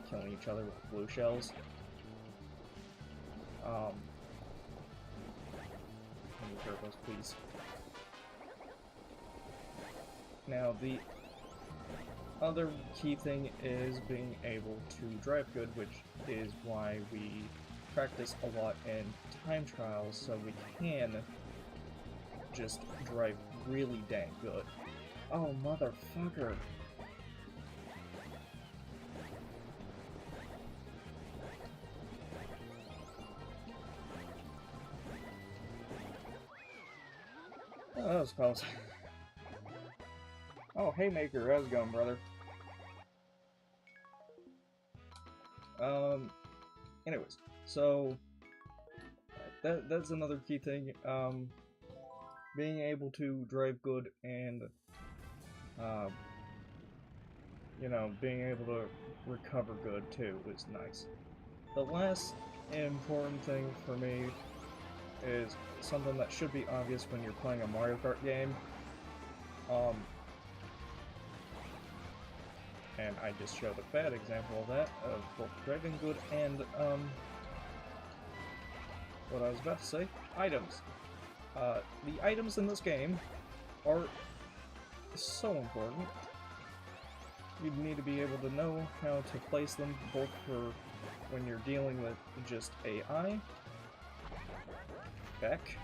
killing each other with blue shells. Move turbos, please. Now, the other key thing is being able to drive good, which is why we practice a lot in time trials, so we can just drive really dang good. Oh, motherfucker! Oh, that was close. Oh, hey Maker, how's it going, brother? Anyways, so that's another key thing. Being able to drive good and, you know, being able to recover good too is nice. The last important thing for me is something that should be obvious when you're playing a Mario Kart game. And I just showed a bad example of that, of both driving good and, what I was about to say, items. The items in this game are so important. You need to be able to know how to place them, both for when you're dealing with just AI. Back.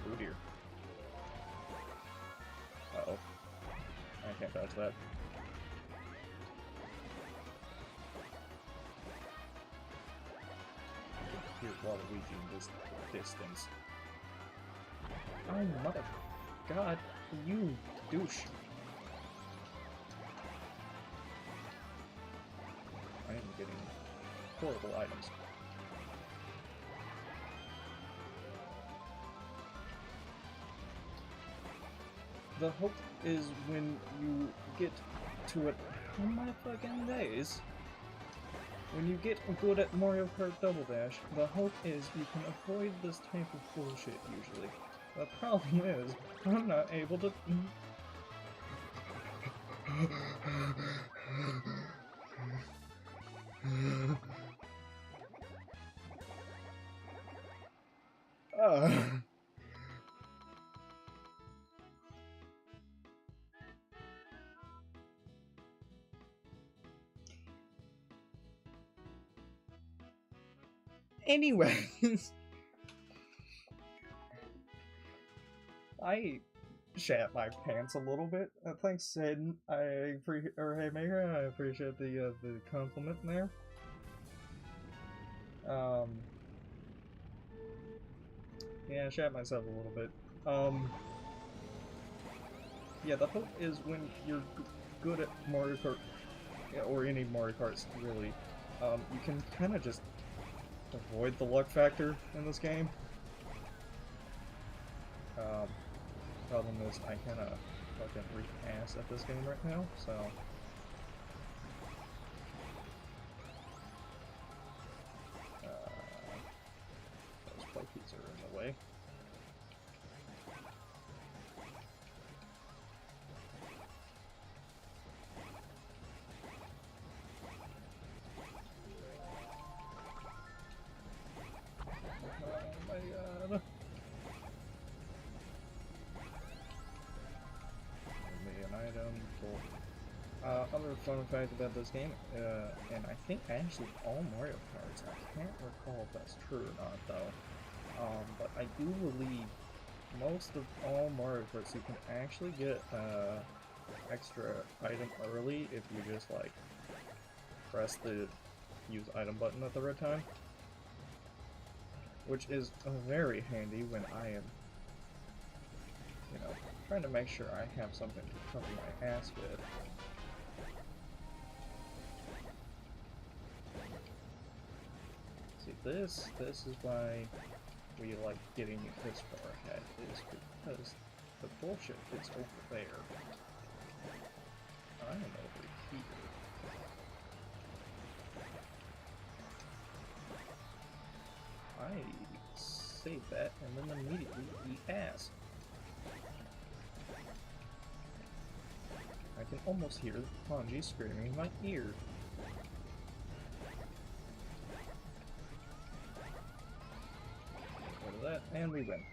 Oh dear. Uh-oh. I can't dodge that. Here's Waluigi in this distance. Oh, mother... God, you douche. I am getting horrible items. The hope is when you get to it... Oh my fucking days! When you get good at Mario Kart Double Dash, the hope is you can avoid this type of bullshit usually. The problem is, I'm not able to... Anyways, I shat my pants a little bit. Thanks, Sid. Hey Maker, I appreciate the compliment there. Yeah, I shat myself a little bit. Yeah, the hope is when you're good at Mario Kart, or any Mario Karts really, you can kind of just avoid the luck factor in this game. Problem is, I kind of fucking reek ass at this game right now, so... those Pokies are in the way. Oh my god. An item, cool. Other fun fact about this game, and I think actually all Mario Karts, I can't recall if that's true or not though, but I do believe most of all Mario Karts you can actually get extra item early if you just like press the use item button at the right time, which is very handy when I am, you know, trying to make sure I have something to cover my ass with. See, this is why we like getting this far ahead, is because the bullshit is over there. I am over here. save that, and then immediately eat ass. I can almost hear Hanji screaming in my ear. Go to that, and we win.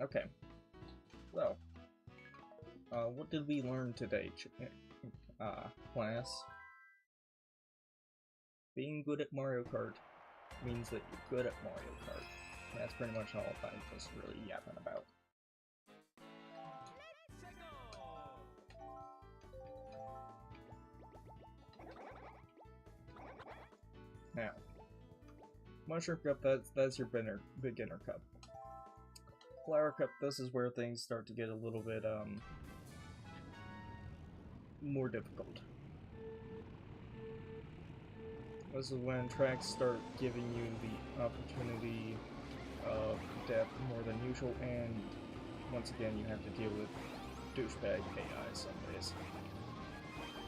Okay, so, what did we learn today, class? Being good at Mario Kart means that you're good at Mario Kart. That's pretty much all I was really yapping about. Now, Mushroom Cup, that's your beginner cup. Flower Cup, this is where things start to get a little bit, more difficult. This is when tracks start giving you the opportunity of depth more than usual, and once again you have to deal with douchebag AI some days.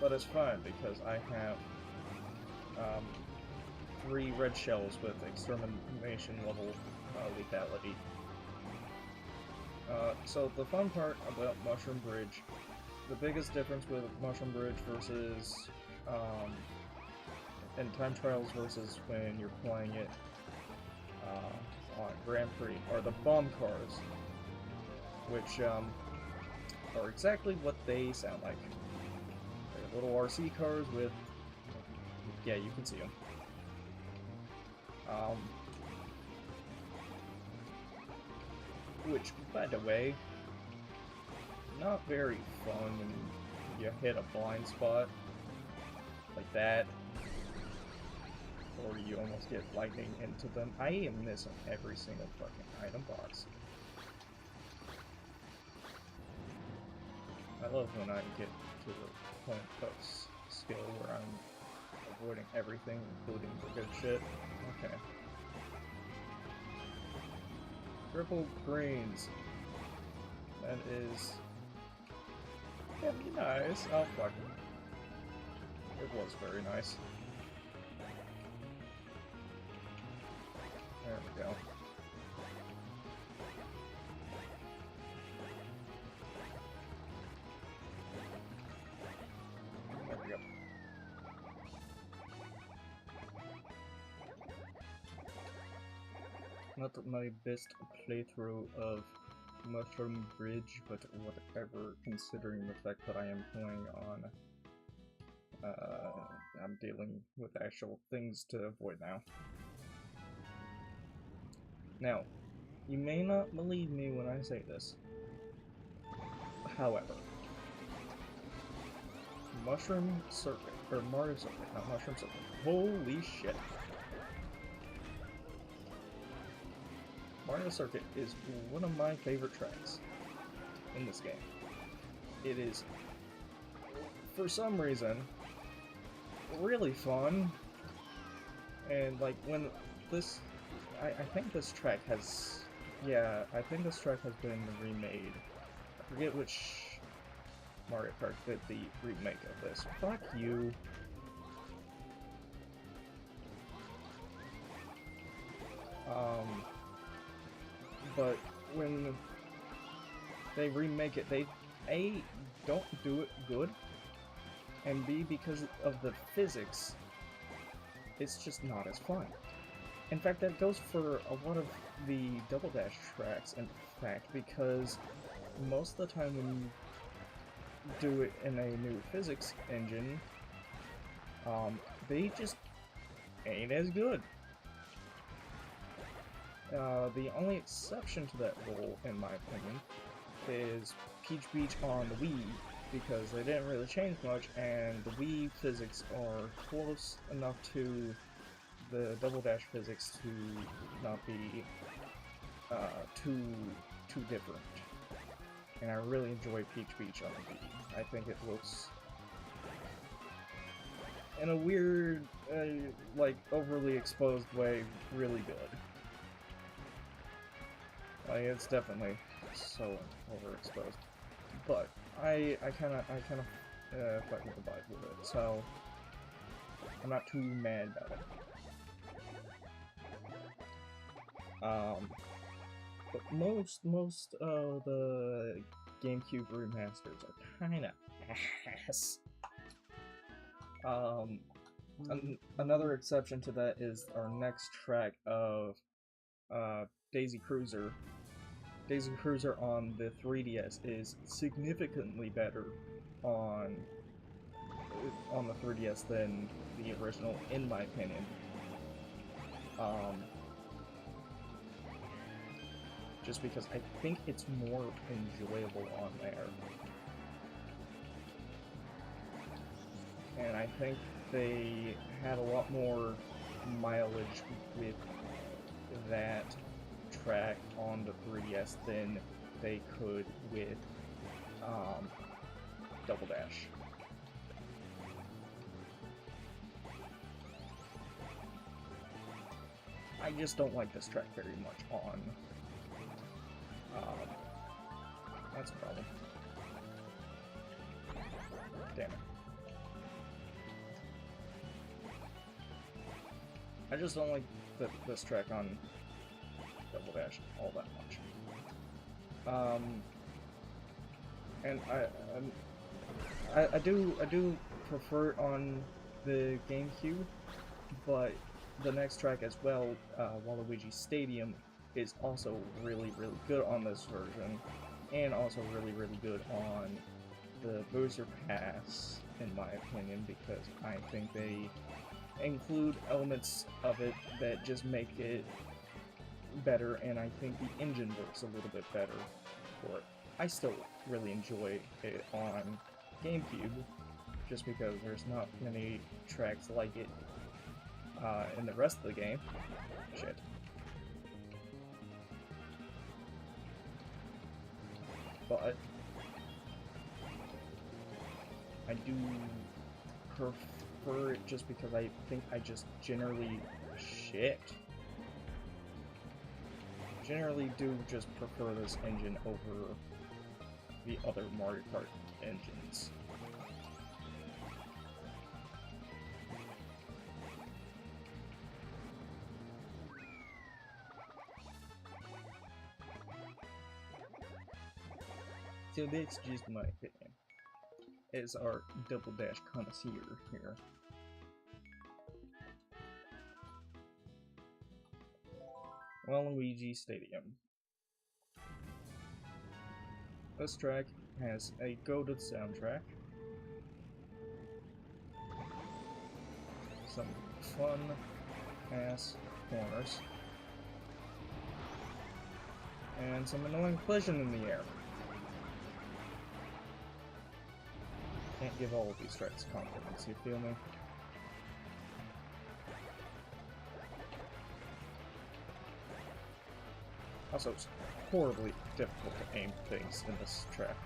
But it's fine, because I have 3 red shells with extermination level lethality. So the fun part about Mushroom Bridge, the biggest difference with Mushroom Bridge versus and time trials versus when you're playing it on Grand Prix are the bomb cars, which are exactly what they sound like. They're little RC cars with, yeah, you can see them. Which, by the way, not very fun when you hit a blind spot like that, or you almost get lightning into them. I am missing every single fucking item box. I love when I get to the point of skill where I'm avoiding everything, including the good shit. Okay. Triple greens. That is... yeah, nice. Oh, fuck. It was very nice. There we go. There we go. Not my best playthrough of Mushroom Bridge, but whatever, considering the fact that I am playing on... I'm dealing with actual things to avoid now. Now, you may not believe me when I say this. However, Mushroom Circuit, or Mario Circuit, not Mushroom Circuit. Holy shit. Mario Circuit is one of my favorite tracks in this game. It is, for some reason, really fun. And like when this... I think this track has... yeah, I think this track has been remade. I forget which Mario Kart did the remake of this. Fuck you. But when they remake it, they A, don't do it good, and B, because of the physics, it's just not as fun. In fact, that goes for a lot of the Double Dash tracks, in fact, because most of the time when you do it in a new physics engine, they just ain't as good. The only exception to that rule, in my opinion, is Peach Beach on the Wii, because they didn't really change much, and the Wii physics are close enough to the Double Dash physics to not be too different. And I really enjoy Peach Beach on the Wii. I think it looks, in a weird, like, overly exposed way, really good. Like, it's definitely so overexposed. But I kind of fucking the vibe with it, so I'm not too mad about it. But most of the GameCube remasters are kind of ass. Another exception to that is our next track of Daisy Cruiser. Daisy Cruiser on the 3DS is significantly better on the 3DS than the original, in my opinion. Just because I think it's more enjoyable on there. And I think they had a lot more mileage with that track on the 3DS than they could with Double Dash. I just don't like this track very much on. That's a problem. Damn it. I just don't like this track on Double Dash all that much. And I do prefer it on the GameCube, but the next track as well, Waluigi Stadium, is also really good on this version, and also really good on the Booster Pass, in my opinion, because I think they include elements of it that just make it better, and I think the engine works a little bit better for it. I still really enjoy it on GameCube, just because there's not many tracks like it in the rest of the game. Shit. But I do prefer it just because I think I just generally do just prefer this engine over the other Mario Kart engines. So this, just my opinion, is our Double Dash connoisseur here. Waluigi Stadium. This track has a goated soundtrack, some fun ass corners, and some annoying collision in the air. Can't give all of these tracks compliments, you feel me? Also, it's horribly difficult to aim things in this track.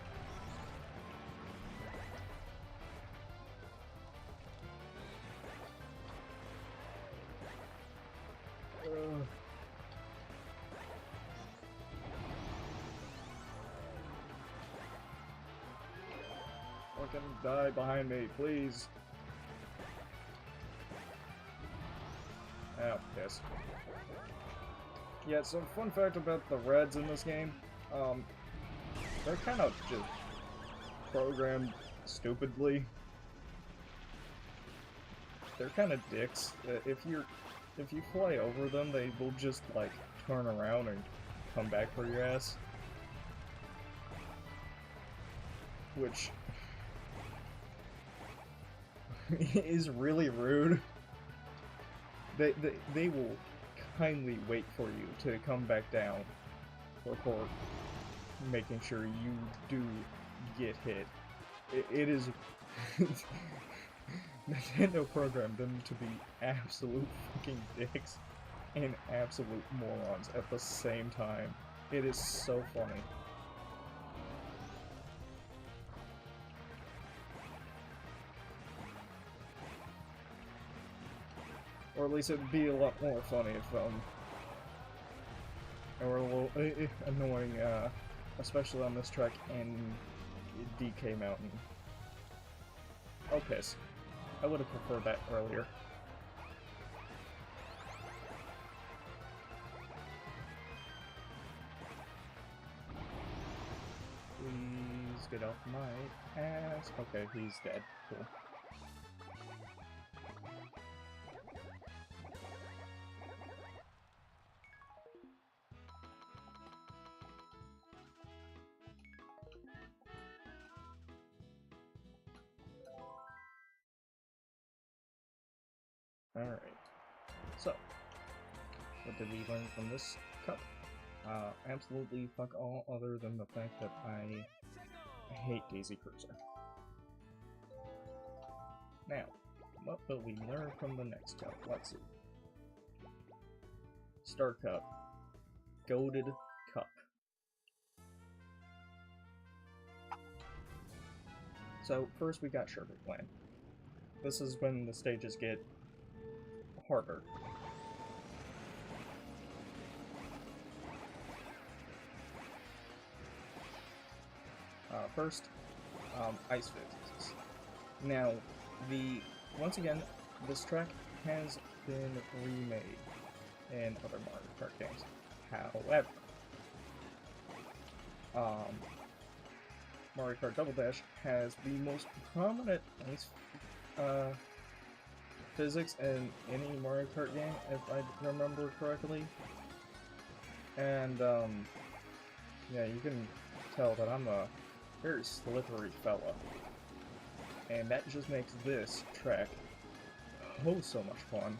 Fucking die behind me, please. Oh, yes. Yeah, so fun fact about the Reds in this game, they're kind of just programmed stupidly. They're kind of dicks. If you fly over them, they will just, like, turn around and come back for your ass. Which is really rude. They will kindly wait for you to come back down before making sure you do get hit. It is Nintendo programmed them to be absolute fucking dicks and absolute morons at the same time. It is so funny. Or at least it'd be a lot more funny if, or a little annoying, especially on this track in DK Mountain. Oh, piss. I would have preferred that earlier. Please get off my ass. Okay, he's dead. Cool. Alright. So, what did we learn from this cup? Absolutely fuck all other than the fact that I hate Daisy Cruiser. Now, what will we learn from the next cup? Let's see. Star Cup. Goated Cup. So, first we got Sugar Clan. This is when the stages get harder. First, Ice Physics. Now, once again, this track has been remade in other Mario Kart games. However, Mario Kart Double Dash has the most prominent ice physics in any Mario Kart game, if I remember correctly. And, yeah, you can tell that I'm a very slippery fella. And that just makes this track oh so much fun.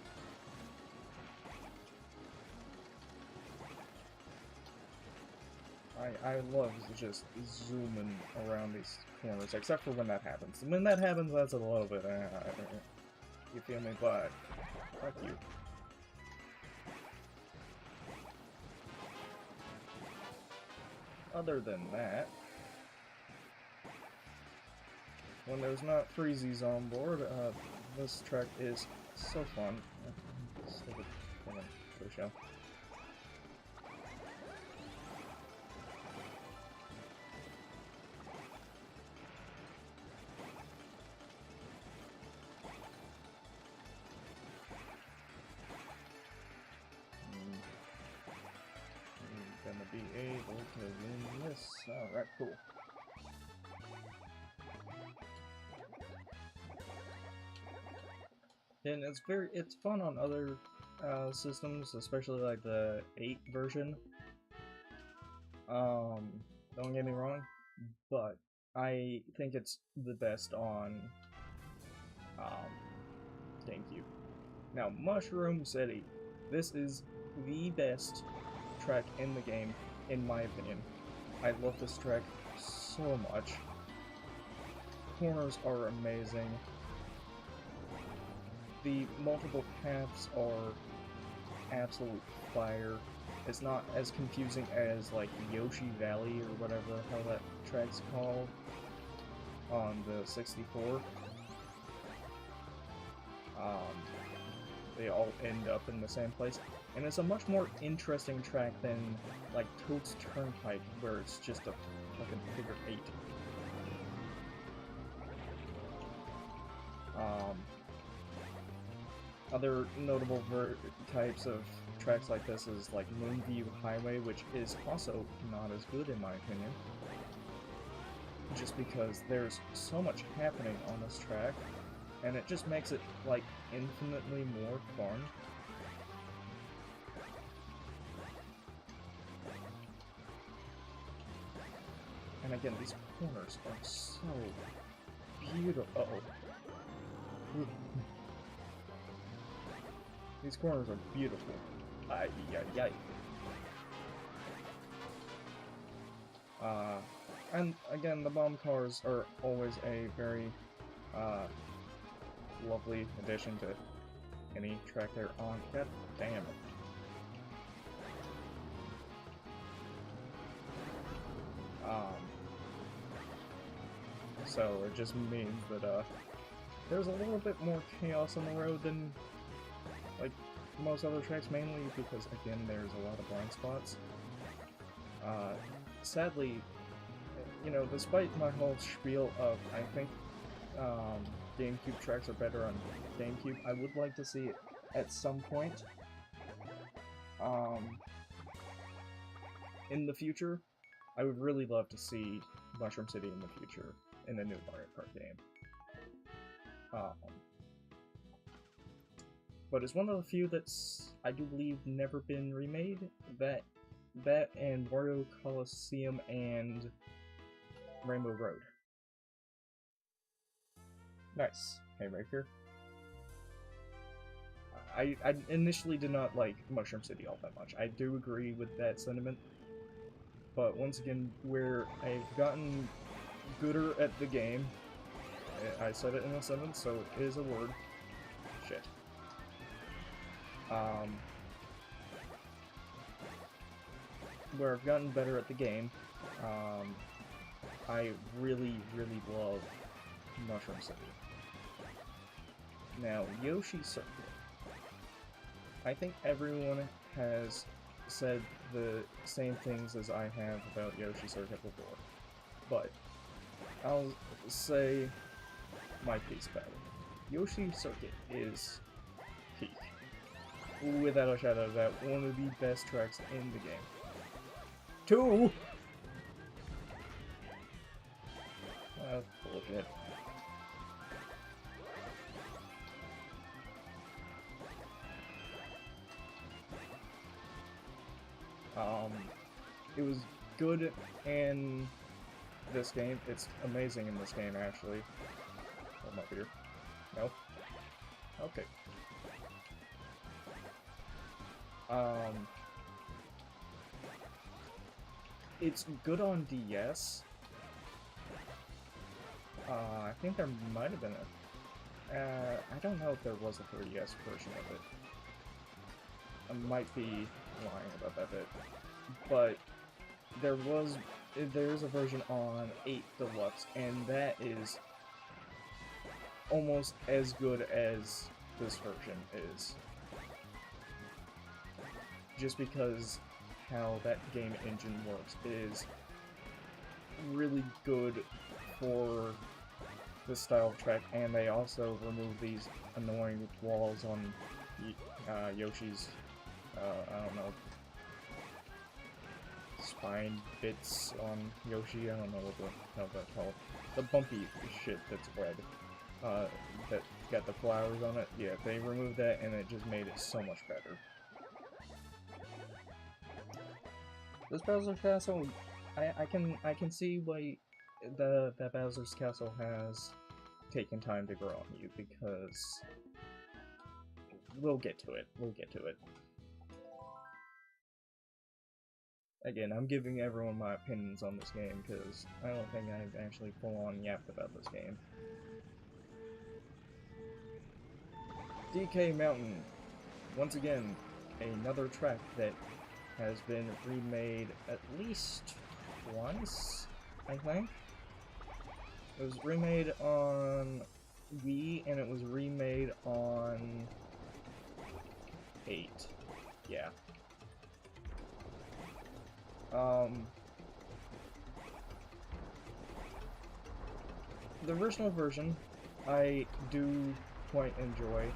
I love just zooming around these corners, except for when that happens. And when that happens, that's a little bit, you feel me? But, fuck you. Other than that, when there's not freezies on board, this track is so fun. Show. Gonna be able to win this. Alright, cool. And it's fun on other systems, especially like the 8 version. Don't get me wrong, but I think it's the best on GameCube. Now, Mushroom City. This is the best track in the game, in my opinion. I love this track so much. Corners are amazing. The multiple paths are absolute fire. It's not as confusing as, like, Yoshi Valley or whatever the hell that track's called on the 64. They all end up in the same place. And it's a much more interesting track than, like, Toad's Turnpike, where it's just a fucking figure 8. Other notable types of tracks like this is, like, Moonview Highway, which is also not as good in my opinion. Just because there's so much happening on this track, and it just makes it, like, infinitely more fun. And again, these corners are so beautiful. Uh-oh. These corners are beautiful. Ay, ay, ay. And again, the bomb cars are always a very lovely addition to any track they're on. God damn it. So it just means that there's a little bit more chaos on the road than like most other tracks, mainly because again there's a lot of blind spots. Sadly, you know, despite my whole spiel of I think GameCube tracks are better on GameCube, I would like to see it at some point in the future. I would really love to see Mushroom City in the future in a new Mario Kart game. But it's one of the few that's, I do believe, never been remade. That and Mario Coliseum and Rainbow Road. Nice. Haymaker. I initially did not like Mushroom City all that much. I do agree with that sentiment. But once again, where I've gotten gooder at the game, I said it in a sentence, so it is a word. Shit. Where I've gotten better at the game, I really, really love Mushroom City. Now, Yoshi Circuit. I think everyone has said the same things as I have about Yoshi Circuit before, but I'll say my piece about it. Yoshi Circuit is peak. Without a shadow of a doubt, one of the best tracks in the game. 2! That's bullshit. It was good in this game. It's amazing in this game, actually. Oh, my beer. No? Okay. It's good on DS. I think there might have been a... I don't know if there was a 3DS version of it. I might be lying about that bit. But there's a version on 8 Deluxe, and that is almost as good as this version is. Just because how that game engine works is really good for this style of track, and they also remove these annoying walls on Yoshi's, I don't know, spine bits on Yoshi. I don't know what the hell that's called. The bumpy shit that's red, that got the flowers on it. Yeah, they removed that, and it just made it so much better. This Bowser's Castle, I can see why that Bowser's Castle has taken time to grow on you, because we'll get to it. We'll get to it. Again, I'm giving everyone my opinions on this game, because I don't think I've actually full-on yapped about this game. DK Mountain. Once again, another track that has been remade at least once, I think. It was remade on Wii, and it was remade on 8. Yeah. The original version, I do quite enjoy.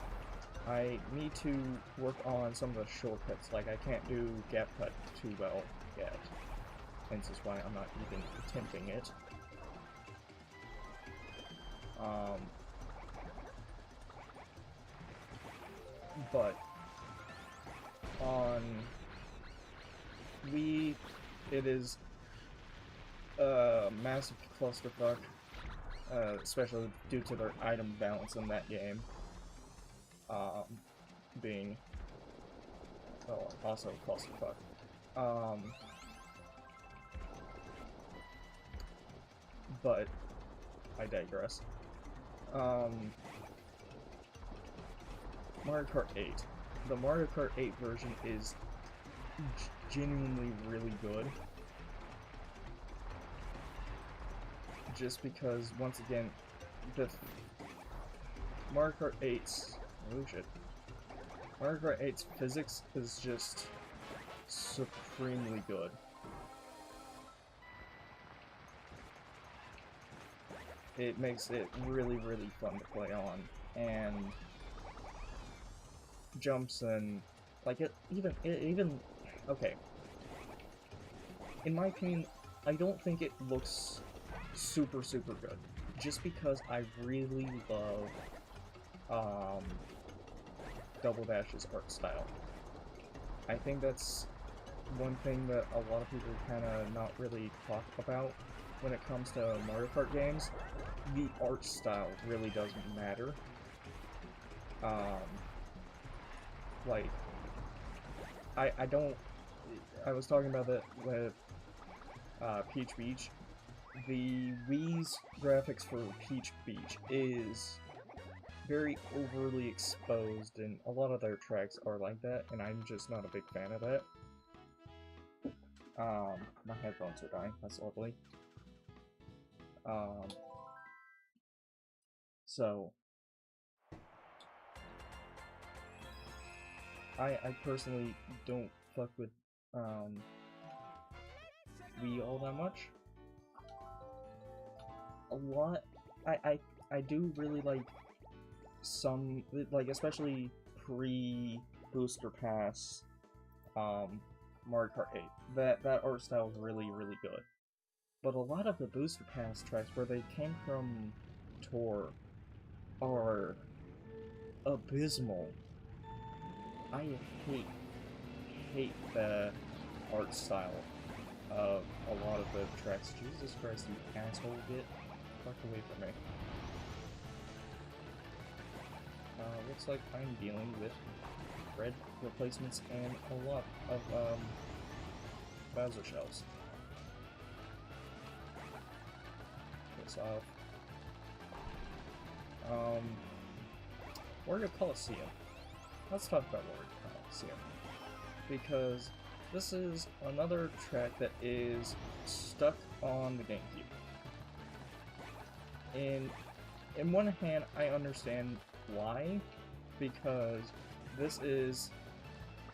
I need to work on some of the shortcuts, like I can't do gap cut too well yet. Hence is why I'm not even attempting it. But on Wii, it is a massive clusterfuck, especially due to their item balance in that game. Being also clusterfuck. But I digress. Mario Kart 8. The Mario Kart 8 version is genuinely really good. Just because, once again, the Mario Kart 8's... oh shit. Mario Kart 8's physics is just supremely good. it makes it really, really fun to play on, and jumps and like it even okay. In my opinion, I don't think it looks super good, just because I really love Double Dash's art style. I think that's one thing that a lot of people kind of not really talk about when it comes to Mario Kart games. The art style really doesn't matter. Like, I don't... I was talking about that with Peach Beach. The Wii's graphics for Peach Beach is very overly exposed, and a lot of their tracks are like that, and I'm just not a big fan of that. My headphones are dying, that's lovely. So I personally don't fuck with Wii all that much. A lot, I do really like some, like, especially pre-Booster Pass, Mario Kart 8. That art style is really good. But a lot of the Booster Pass tracks where they came from Tour are abysmal. I hate the art style of a lot of the tracks. Jesus Christ, you asshole, get fuck away from me. Looks like I'm dealing with red replacements and a lot of Bowser shells. Piss off. Warrior Coliseum. Let's talk about Warrior Coliseum, because this is another track that is stuck on the GameCube. In one hand, I understand why, because this is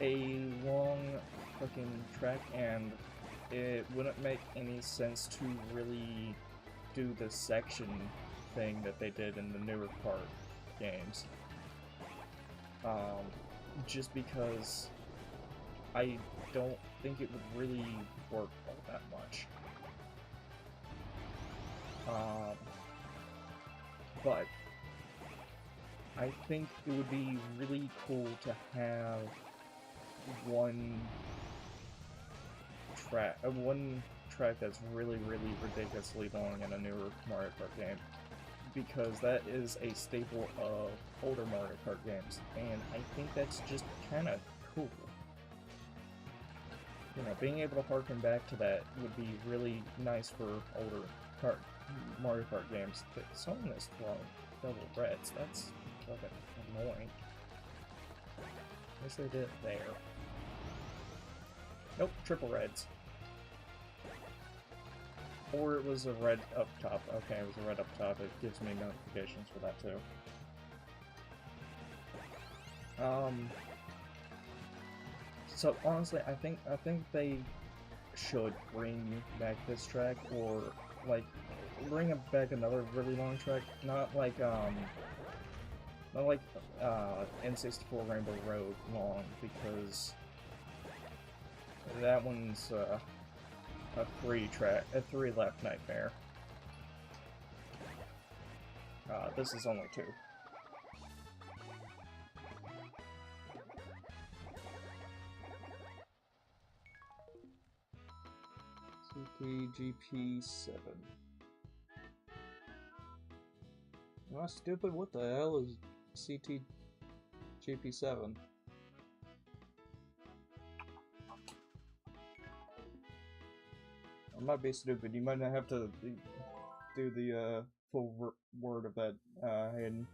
a long fucking track, and it wouldn't make any sense to really do the section thing that they did in the newer Kart games. Just because I don't think it would really work all that much. But I think it would be really cool to have one track that's really ridiculously long in a newer Mario Kart game, because that is a staple of older Mario Kart games, and I think that's just kind of cool. You know, being able to harken back to that would be really nice for older Mario Kart games. But someone is throwing double reds. That's fucking annoying. At least they did it there. Nope, triple reds. Or it was a red up top. Okay, it was a red up top. It gives me notifications for that too. So honestly, I think they should bring back this track, or like bring back another really long track. Not like N64 Rainbow Road long, because that one's a 3-lap nightmare. This is only 2. CTGP7. Am I stupid? What the hell is CTGP7? I might be stupid. You might not have to do the full word of that, Hayden.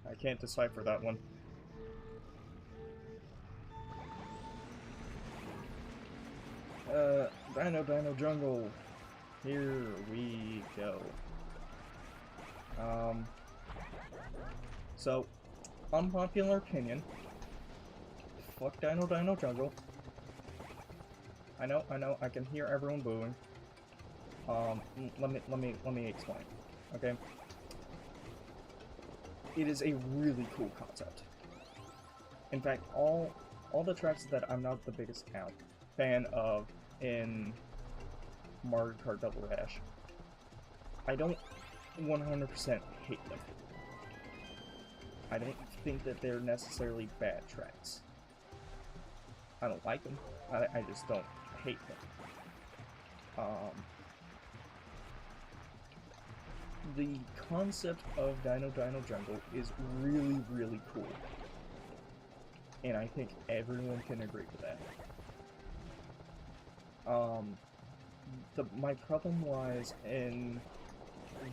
I can't decipher that one. Dino Jungle. Here we go. So, unpopular opinion. Fuck Dino Jungle. I know, I can hear everyone booing. Let me explain. Okay. It is a really cool concept. In fact, all the tracks that I'm not the biggest fan of in Mario Kart Double Dash, I don't 100% hate them. I don't think that they're necessarily bad tracks. I don't like them. I just don't hate them. The concept of Dino Jungle is really, really cool. And I think everyone can agree with that. My problem lies in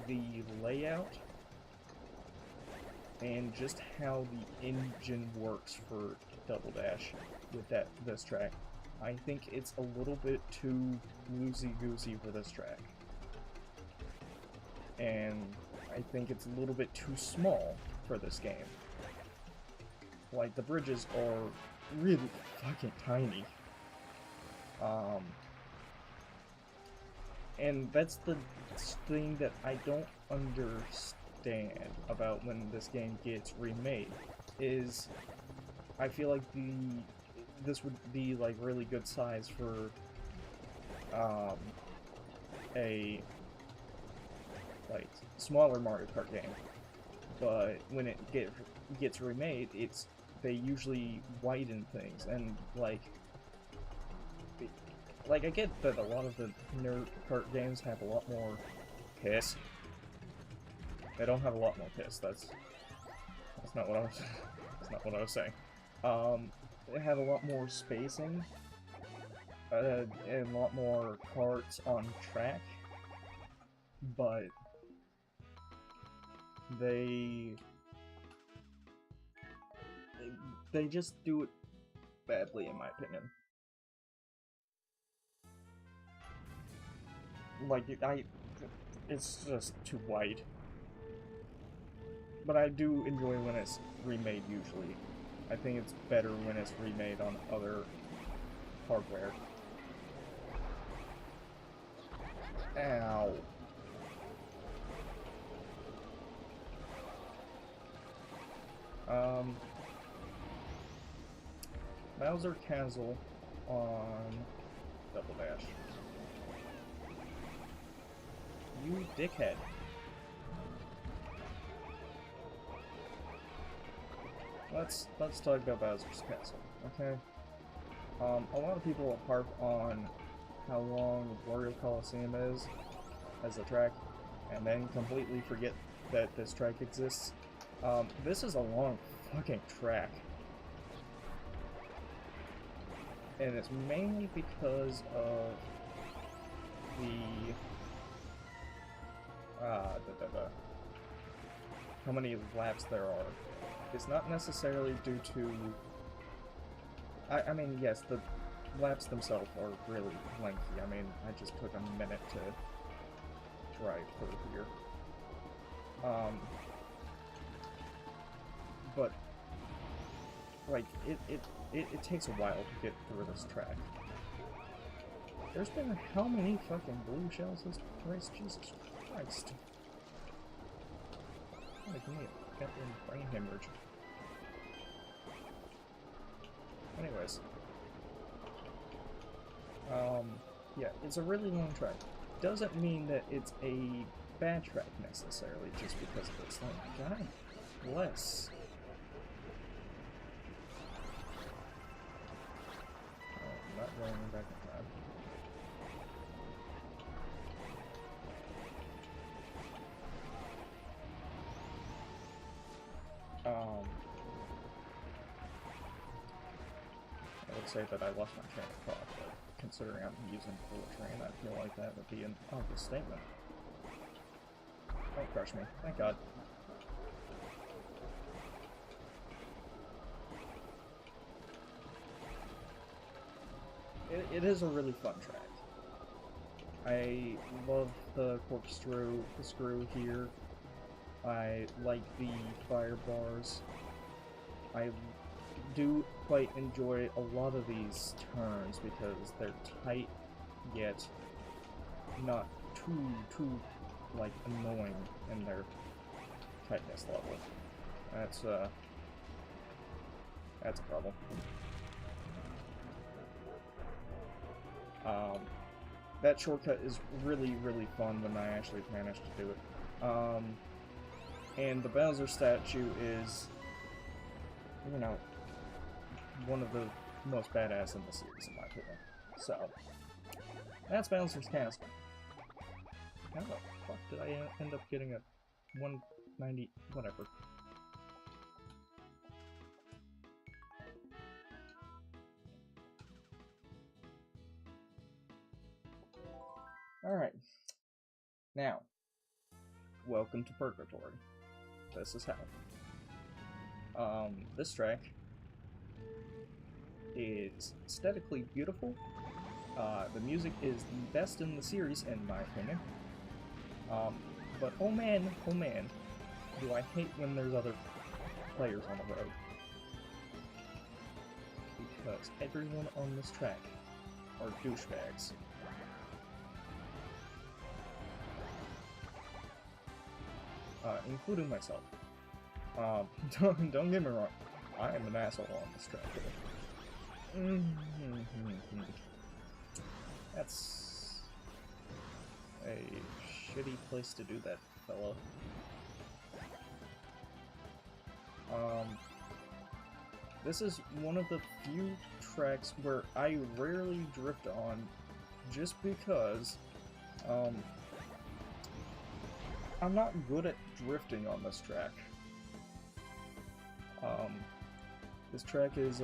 the layout and just how the engine works for Double Dash with this track. I think it's a little bit too loosey-goosey for this track. And I think it's a little bit too small for this game. Like, the bridges are really fucking tiny. And that's the thing that I don't understand about when this game gets remade, is I feel like this would be like really good size for a like smaller Mario Kart game, but when it gets remade, they usually widen things, and like I get that a lot of the Nerd Kart games have a lot more piss. They don't have a lot more piss. That's not what I was. That's not what I was saying. They have a lot more spacing, and a lot more carts on track, but they just do it badly, in my opinion. Like, it's just too wide. But I do enjoy when it's remade, usually. I think it's better when it's remade on other hardware. Ow. Bowser Castle on Double Dash. You dickhead. Let's talk about Bowser's Castle, okay? A lot of people harp on how long Wario Coliseum is as a track, and then completely forget that this track exists. This is a long fucking track. And it's mainly because of the how many laps there are. It's not necessarily due to... I mean, yes, the laps themselves are really lengthy. I mean, I just took a minute to drive through here. But, like, it takes a while to get through this track. There's been how many fucking blue shells this race? Jesus Christ. Like, give me a goddamn brain hemorrhage. Anyways. Yeah, it's a really long track. Doesn't mean that it's a bad track necessarily, just because of its length. God bless. I'm not going back in time. I would say that I lost my train of thought, but considering I'm using bullet train, I feel like that would be an obvious statement. Don't crush me. Thank God. It is a really fun track. I love the corkscrew here. I like the fire bars. I do quite enjoy a lot of these turns because they're tight, yet not too, like, annoying in their tightness level. That's a problem. That shortcut is really, really fun when I actually manage to do it. And the Bowser statue is, you know, one of the most badass in the series, in my opinion. So, that's Bowser's Castle. How the fuck did I end up getting a 190, whatever. Alright. Now, welcome to Purgatory. This is how. This track is aesthetically beautiful. The music is the best in the series, in my opinion. But oh man, do I hate when there's other players on the road. Because everyone on this track are douchebags. Including myself. Don't get me wrong, I am an asshole on this track. That's a shitty place to do that, fella. This is one of the few tracks where I rarely drift on, just because, I'm not good at drifting on this track. This track is,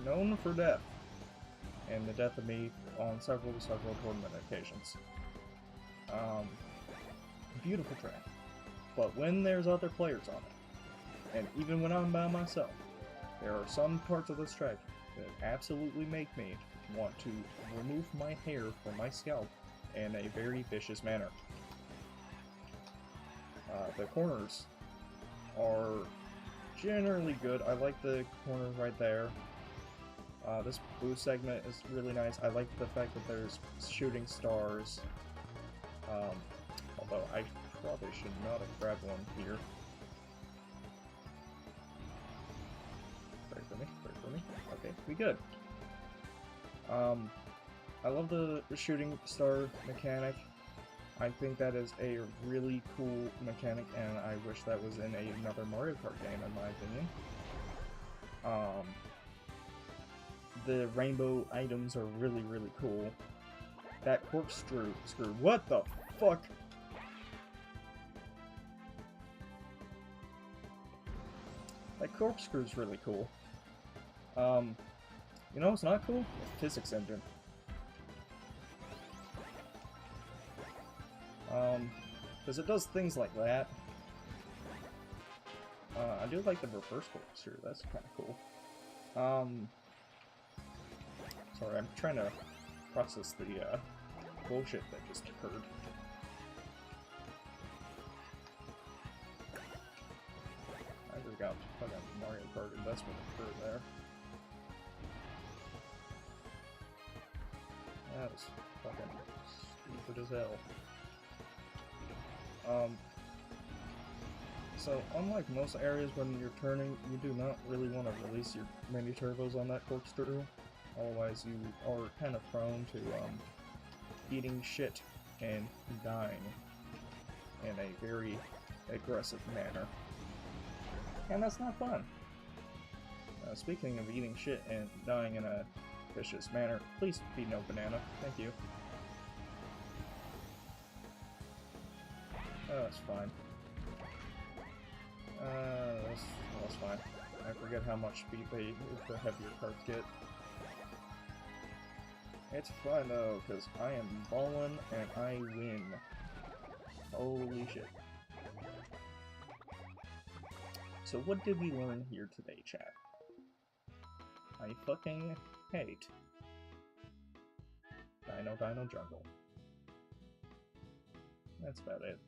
known for death, and the death of me on several tournament occasions. Beautiful track. But when there's other players on it, and even when I'm by myself, there are some parts of this track that absolutely make me want to remove my hair from my scalp in a very vicious manner. The corners are generally good. I like the corner right there. This boost segment is really nice. I like the fact that there's shooting stars. Although I probably should not have grabbed one here. Pray for me. Okay, we good. I love the shooting star mechanic. I think that is a really cool mechanic, and I wish that was in another Mario Kart game, in my opinion. The rainbow items are really, really cool. That corkscrew, what the fuck? That corkscrew's really cool. You know what's not cool? The physics engine. Because it does things like that. I do like the reverse corkscrew, that's kind of cool. Sorry, I'm trying to process the, bullshit that just occurred. I just got fucking Mario Kart investment occurred there. That was fucking stupid as hell. So unlike most areas when you're turning, you do not really want to release your mini turbos on that corkscrew. Otherwise you are kind of prone to, eating shit and dying in a very aggressive manner. And that's not fun. Speaking of eating shit and dying in a vicious manner, please be no banana. Thank you. Oh, that's fine. That's fine. I forget how much speed the heavier carts get. It's fine though, because I am ballin' and I win. Holy shit. So what did we learn here today, chat? I fucking hate Dino Jungle. That's about it.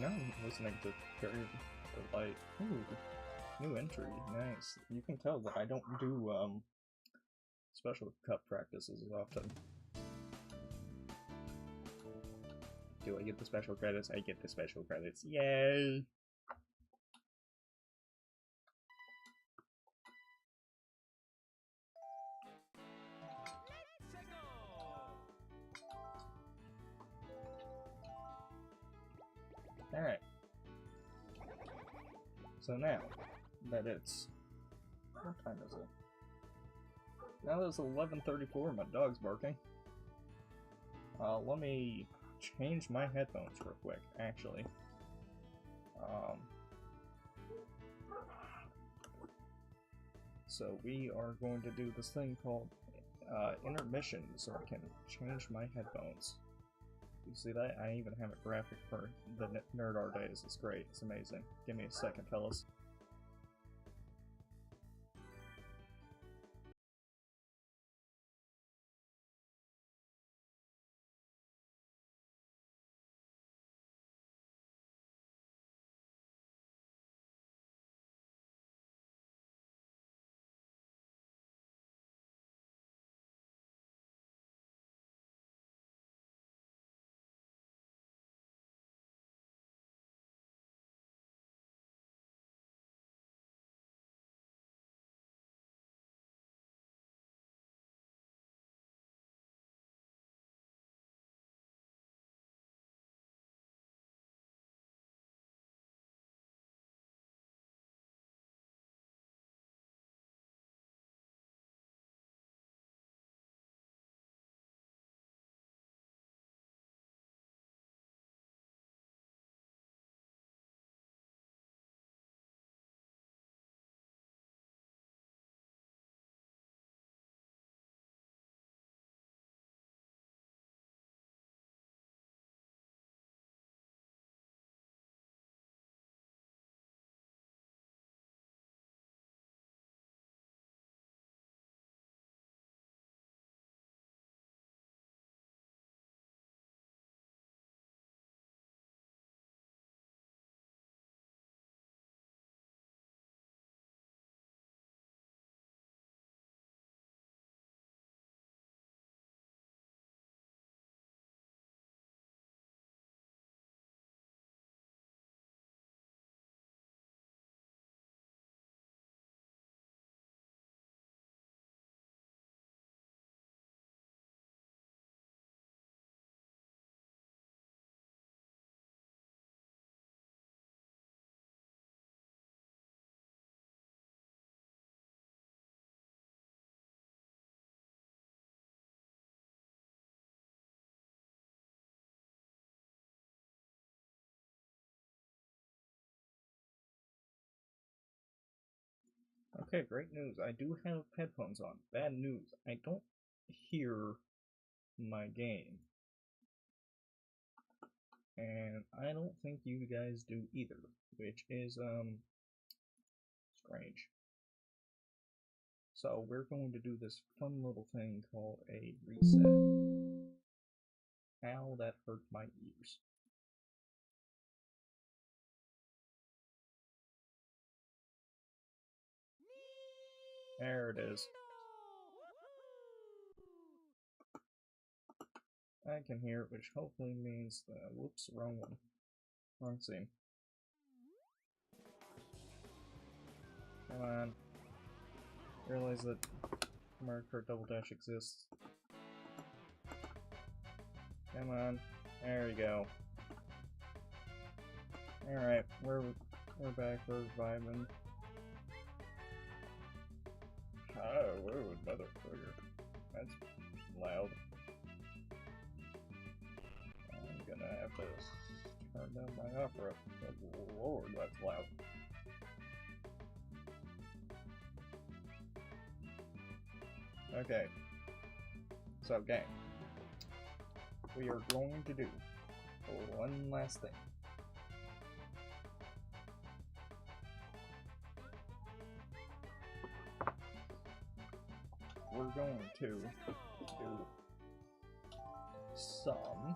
Now I'm listening to Period for Light. Ooh, new entry. Nice. You can tell that I don't do, special cup practices often. Do I get the special credits? I get the special credits. Yay! Alright. So now that it's... what time is it? Now that it's 11:34, my dog's barking. Let me change my headphones real quick, actually. So we are going to do this thing called intermission, so I can change my headphones. You see that? I even have a graphic for the Nerd Art Days. It's great. It's amazing. Give me a second, fellas. Okay, great news. I do have headphones on. Bad news. I don't hear my game. And I don't think you guys do either, which is, strange. So we're going to do this fun little thing called a reset. Ow, that hurt my ears. There it is. I can hear it, which hopefully means the whoops, wrong one. Wrong scene. Come on. Realize that Mario Kart Double Dash exists. Come on. There we go. Alright, we're back, we're vibing. Oh, whoa, another trigger. That's loud. I'm gonna have to turn down my opera. Good lord, that's loud. Okay. So, gang. We are going to do one last thing. We're going to do some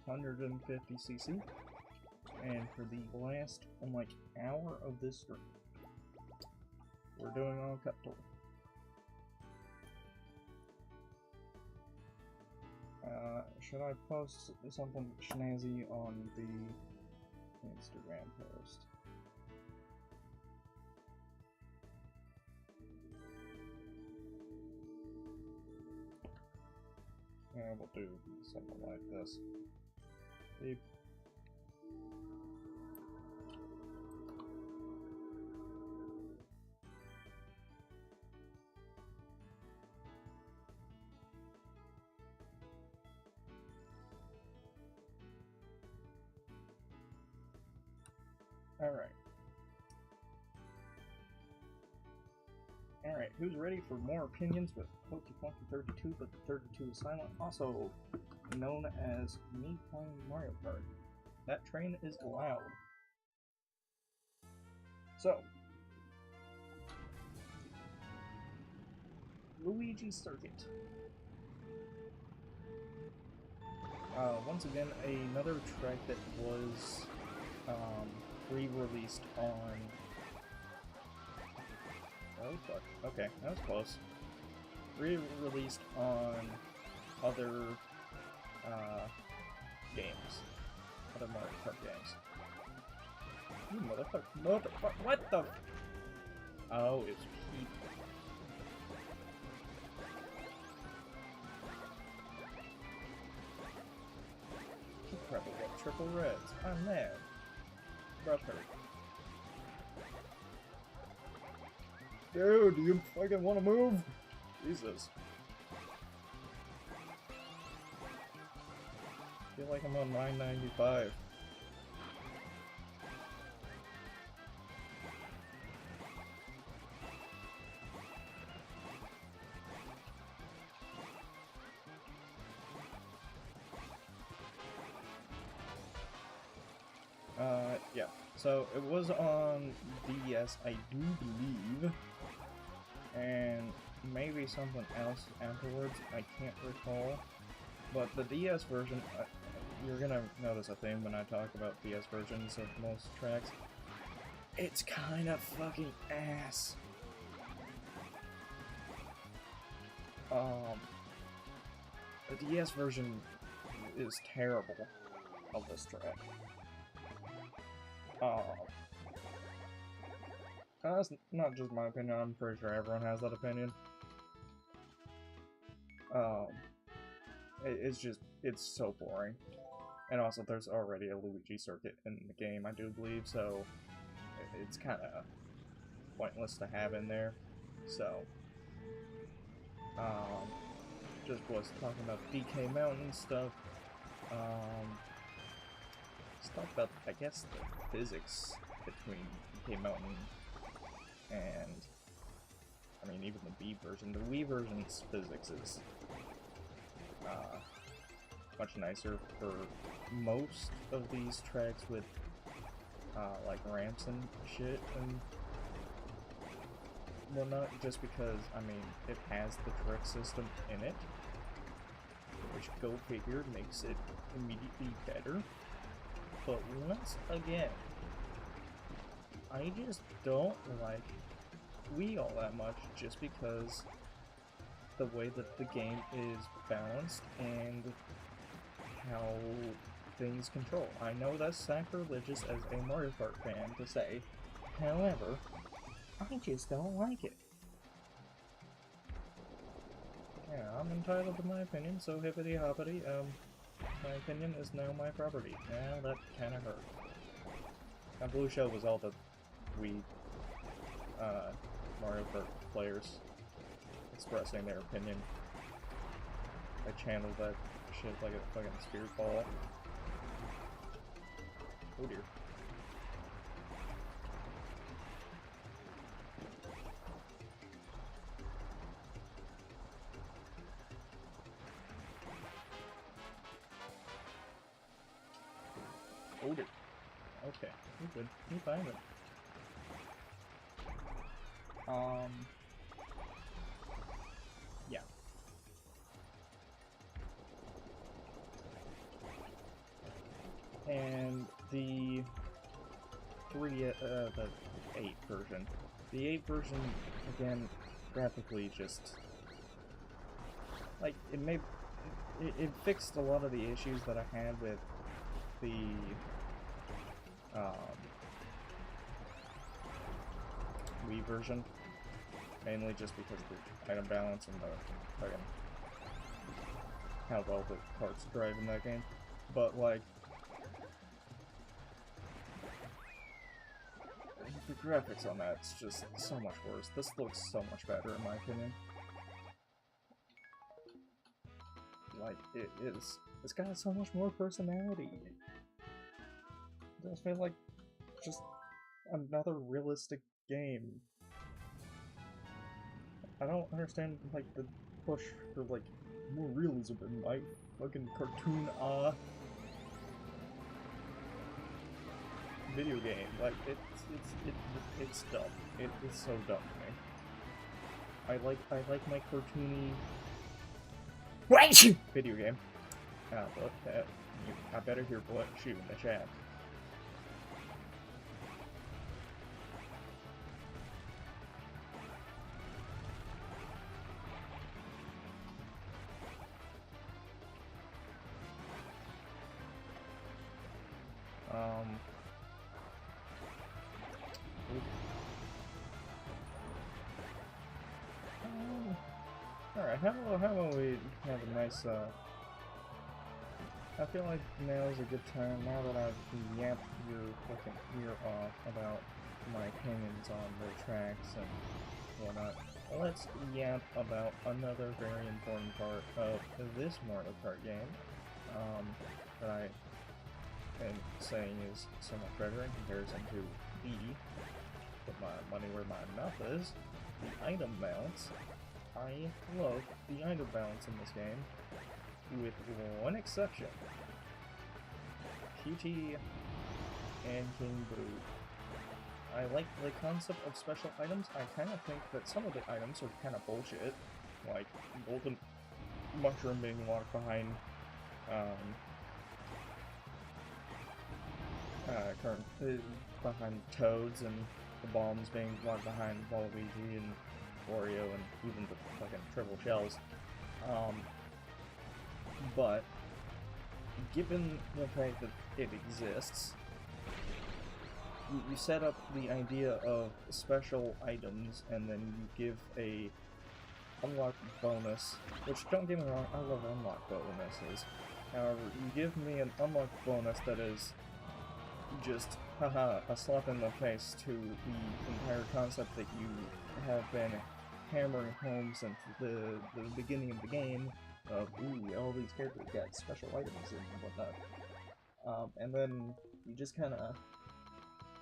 150cc And for the last, like, hour of this stream, we're doing on Cut Tour. Should I post something snazzy on the Instagram post? Yeah, we'll do something like this. Beep. Alright, who's ready for more opinions with Pokemon 32, but the 32 is silent, also known as me playing Mario Kart. That train is loud. So, Luigi Circuit. Once again, another track that was re-released on... Oh fuck, okay, that was close. Re-released on other games. Other Mario Kart games. You motherfucker, what the? Oh, it's people. Crap, I got triple reds. I'm mad. Brush hurt. Dude, do you fucking want to move? Jesus. I feel like I'm on 995. Yeah. So it was on DS, I do believe, and maybe something else afterwards. I can't recall. But the DS version, you're gonna notice a thing when I talk about DS versions of most tracks. It's kind of fucking ass. The DS version is terrible of this track. That's not just my opinion, I'm pretty sure everyone has that opinion. It's just, it's so boring. And also, there's already a Luigi circuit in the game, I do believe, so it's kind of pointless to have in there. So, just was talking about DK Mountain stuff. Let's talk about, I guess, the physics between DK Mountain and, I mean, even the Wii version. The Wii version's physics is much nicer for most of these tracks with like ramps and shit and whatnot, just because, I mean, it has the trick system in it, which, go figure, makes it immediately better. But once again, I just don't like Wii all that much, just because the way that the game is balanced and how things control. I know that's sacrilegious as a Mario Kart fan to say, however, I just don't like it. Yeah, I'm entitled to my opinion, so hippity hoppity, my opinion is now my property. Now that kinda hurt. Now, Blue Shell was all the Wii Mario Kart players expressing their opinion. I channeled that shit like a fucking spear ball. Oh dear. Oh dear. Okay, you're good. You're fine then. Yeah. And the the 8 version. The 8 version, again, graphically just like it fixed a lot of the issues that I had with the Wii version, mainly just because of the item balance and the fucking how well the carts drive in that game. But like the graphics on that's just so much worse. This looks so much better in my opinion. Like it's got so much more personality. It does feel like just another realistic game. I don't understand like the push for like more realism in my fucking cartoon video game. Like it's dumb. It is so dumb to me. I like my cartoony video game. But I better hear blood shoot in the chat. Alright, how about we have a nice, I feel like now is a good time, now that I've yapped your fucking ear off about my opinions on the tracks and whatnot, let's yap about another very important part of this Mario Kart game, that I am saying is so much better in comparison to the, put my money where my mouth is, the item balance. I love the item balance in this game, with one exception. PT and King Boo. I like the concept of special items. I kind of think that some of the items are kind of bullshit, like golden mushroom being locked behind behind Toads, and the bombs being locked behind Waluigi and Wario, and even the fucking triple shells. But given the fact that it exists, you set up the idea of special items, and then you give a unlock bonus, which, don't get me wrong, I love unlock bonuses. However, you give me an unlock bonus that is just, haha, a slap in the face to the entire concept that you have been hammering home since the beginning of the game, of, ooh, all these characters got special items and whatnot. And then you just kind of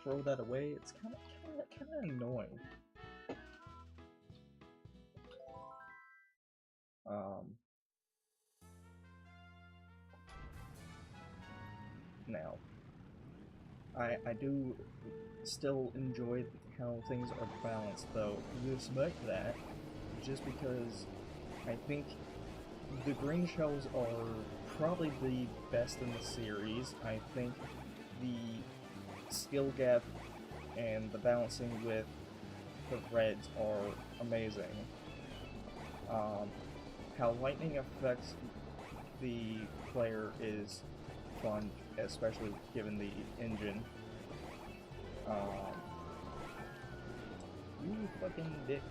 throw that away. It's kind of annoying. Now, I do still enjoy how things are balanced, though, despite that, just because I think the green shells are probably the best in the series. I think the skill gap and the balancing with the reds are amazing. How lightning affects the player is fun, especially given the engine. You fucking dick.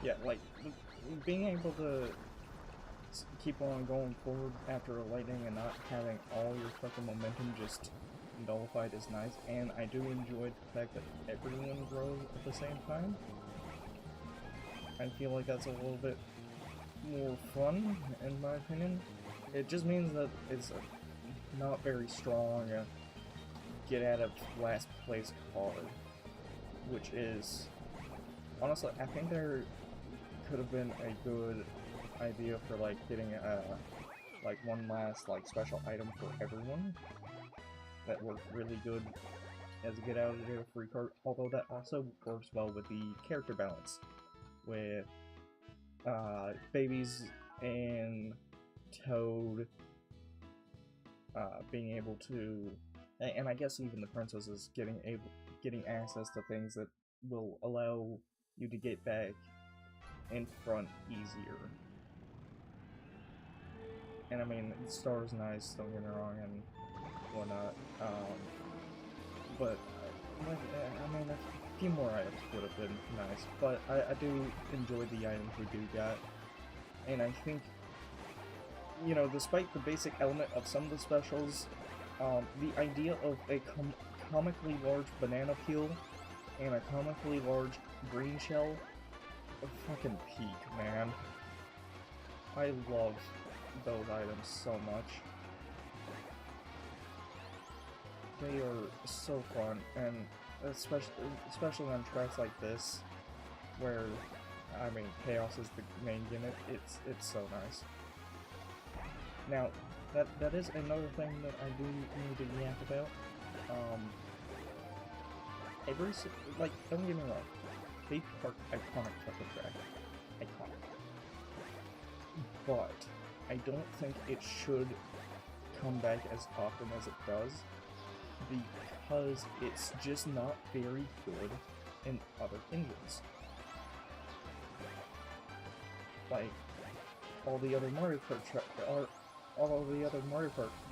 Yeah, like, being able to keep on going forward after a lightning and not having all your fucking momentum just nullified is nice, and I do enjoy the fact that everyone grows at the same time. I feel like that's a little bit more fun, in my opinion. It just means that it's not very strong get out of last place card, which is, honestly, I think there could have been a good idea for like getting like one last like special item for everyone that worked really good as a get out of jail free card, although that also works well with the character balance, with babies and Toad being able to, and I guess even the princesses getting access to things that will allow you to get back in front easier. And I mean, the Star's nice, don't get me wrong, and whatnot, but I mean, a few more items would have been nice, but I do enjoy the items we do got, and I think, you know, despite the basic element of some of the specials, the idea of a comically large banana peel and a comically large green shell, a fucking peak, man. I love those items so much. They are so fun, and especially on tracks like this, where, I mean, Chaos is the main gimmick, it's so nice. Now, that is another thing that I do need to yap about. Like, don't get me wrong, Cape Kart, iconic fucking track. Iconic. But I don't think it should come back as often as it does, because it's just not very good in other engines. Like, all the other Mario Kart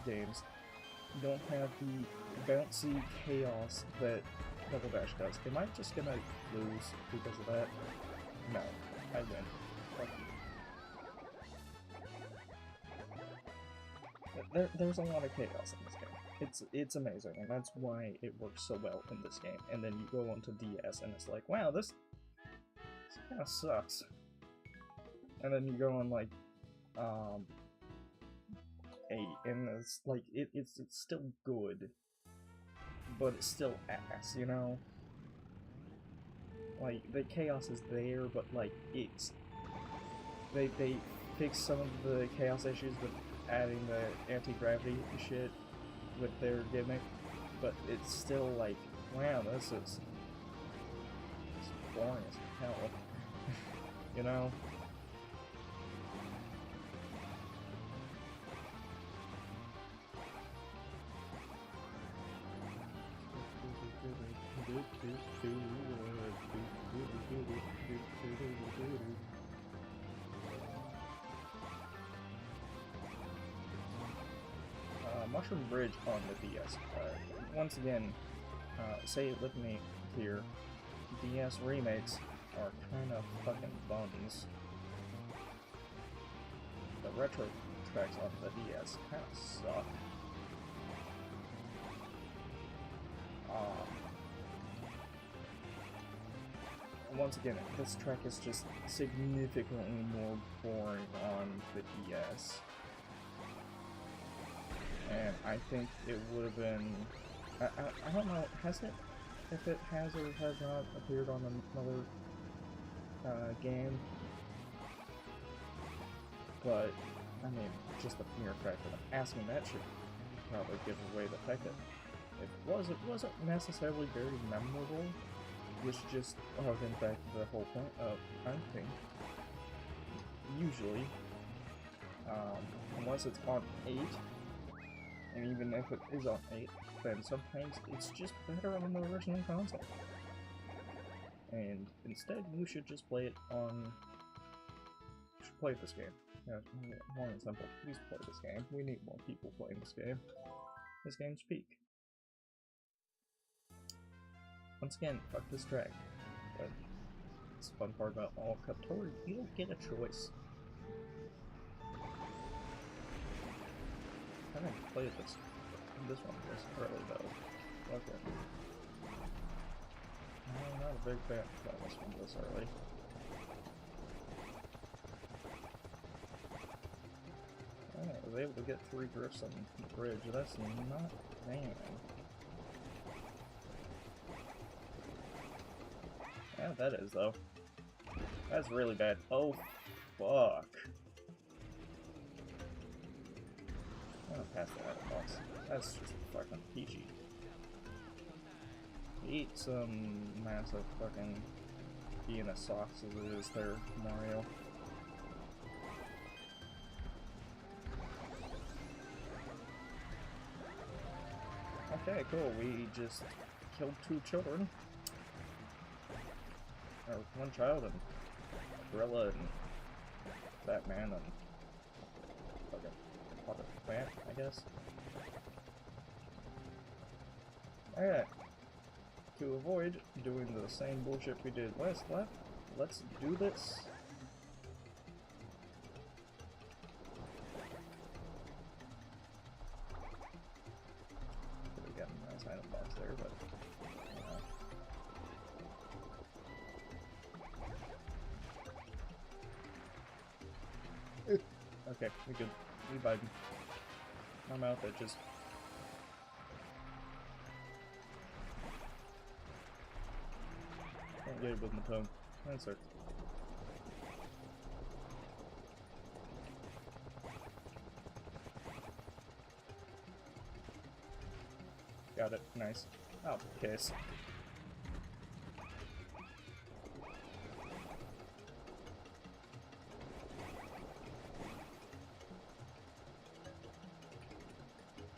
games don't have the bouncy chaos that Double Dash does. Am I just gonna lose because of that? No, I win. Fuck you. There's a lot of chaos in this game. It's amazing, and that's why it works so well in this game. And then you go onto DS, and it's like, wow, this kind of sucks. And then you go on like 8, and it's like it's still good, but it's still ass, you know? Like, the chaos is there, but like they fix some of the chaos issues with adding the anti-gravity shit with their gimmick, but it's still like, wow, this is boring as hell. You know? Mushroom Bridge on the DS. Once again, say it with me here, DS remakes are kind of fucking buns. The retro tracks on the DS kind of suck. Once again, this track is just significantly more boring on the DS. And I think it would have been... I don't know, has it? If it has or has not appeared on another game. But, I mean, just the mere fact that I'm asking that should probably give away the fact that it wasn't necessarily very memorable, which just harkens back to the whole point of, I think, usually, unless it's on 8, and even if it is on 8, then sometimes it's just better on the original console. And instead, you should just play it on... You should play this game. Yeah, more than simple. Please play this game. We need more people playing this game. This game's peak. Once again, fuck this track. But it's the fun part about all Katori, you don't get a choice. I haven't played this one this early though. Okay. I'm not a big fan of playing this one this early. I was able to get 3 drifts on the bridge. That's not bad. Yeah, that is though. That's really bad. Oh, fuck. I'm gonna pass the item box. That's just fucking peachy. Eat some massive fucking Vienna sauce as it is there, Mario. Okay, cool. We just killed 2 children. Or 1 child and a gorilla and Batman and fucking Puppet Plant, I guess. Alright. To avoid doing the same bullshit we did last lap, let's do this. Could have gotten a nice item box there, but you know. Okay, we good. We vibing. I'm out that just. Can't get it with my tongue. That's it. Got it. Nice. Oh, piss.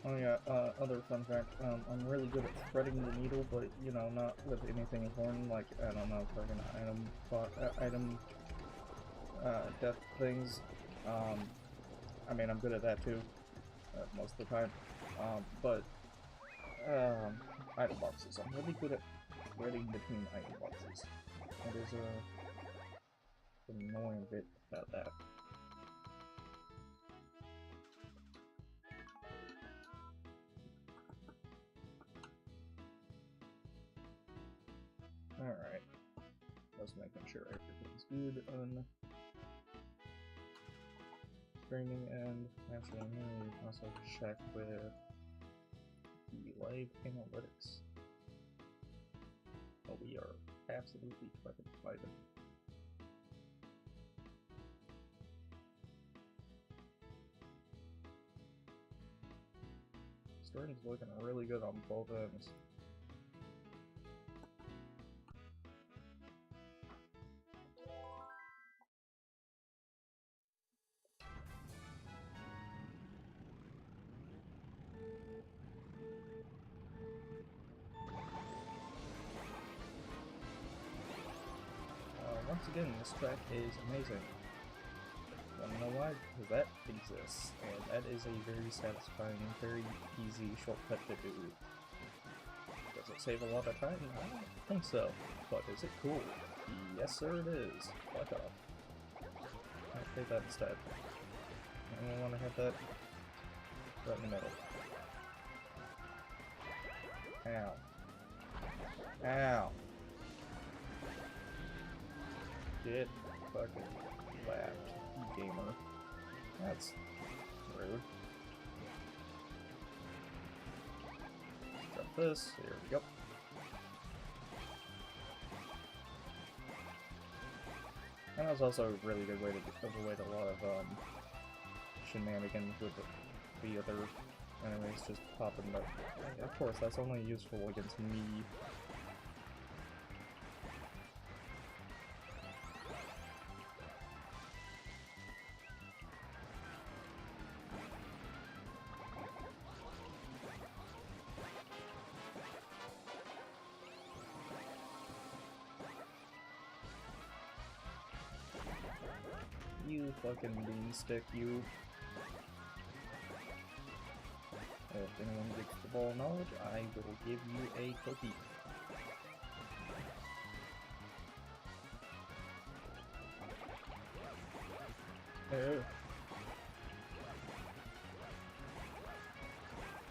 Oh yeah, other fun fact, I'm really good at threading the needle, but, you know, not with anything important, like, I don't know, fucking item death things. I mean, I'm good at that too, most of the time, but, item boxes. I'm really good at threading between item boxes. And there's an annoying bit about that. Alright. Just making sure everything's good on streaming, and actually I'm going to also check with the live analytics. Oh, we are absolutely fucking fighting. Stream's looking really good on both ends. Once again, this track is amazing. Wanna know why? Because that exists, and that is a very satisfying, very easy shortcut to do. Does it save a lot of time? I don't think so. But is it cool? Yes sir it is. Fuck up. I'll take that instead. I want to hit that right in the middle. Ow. Ow. Get fucking lapped, gamer. That's rude. Drop this. Here we go. And that's also a really good way to avoid a lot of shenanigans with the other enemies just popping up. Of course, that's only useful against me. You fucking beanstick, you. If anyone gets the ball knowledge, I will give you a cookie. Oh.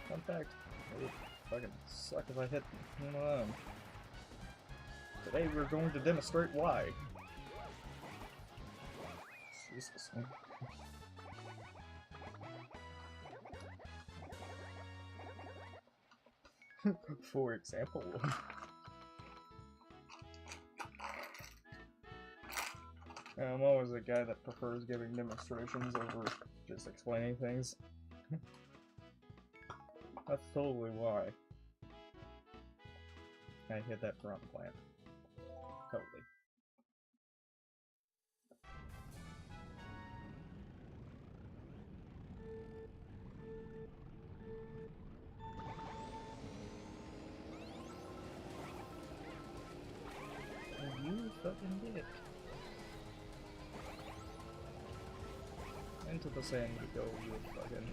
Fun fact, it would fucking suck if I hit one of them. Today we're going to demonstrate why. Jesus. For example. I'm always a guy that prefers giving demonstrations over just explaining things. That's totally why I hit that piranha plant. Totally. And you fucking dick. Into the sand you go, you fucking...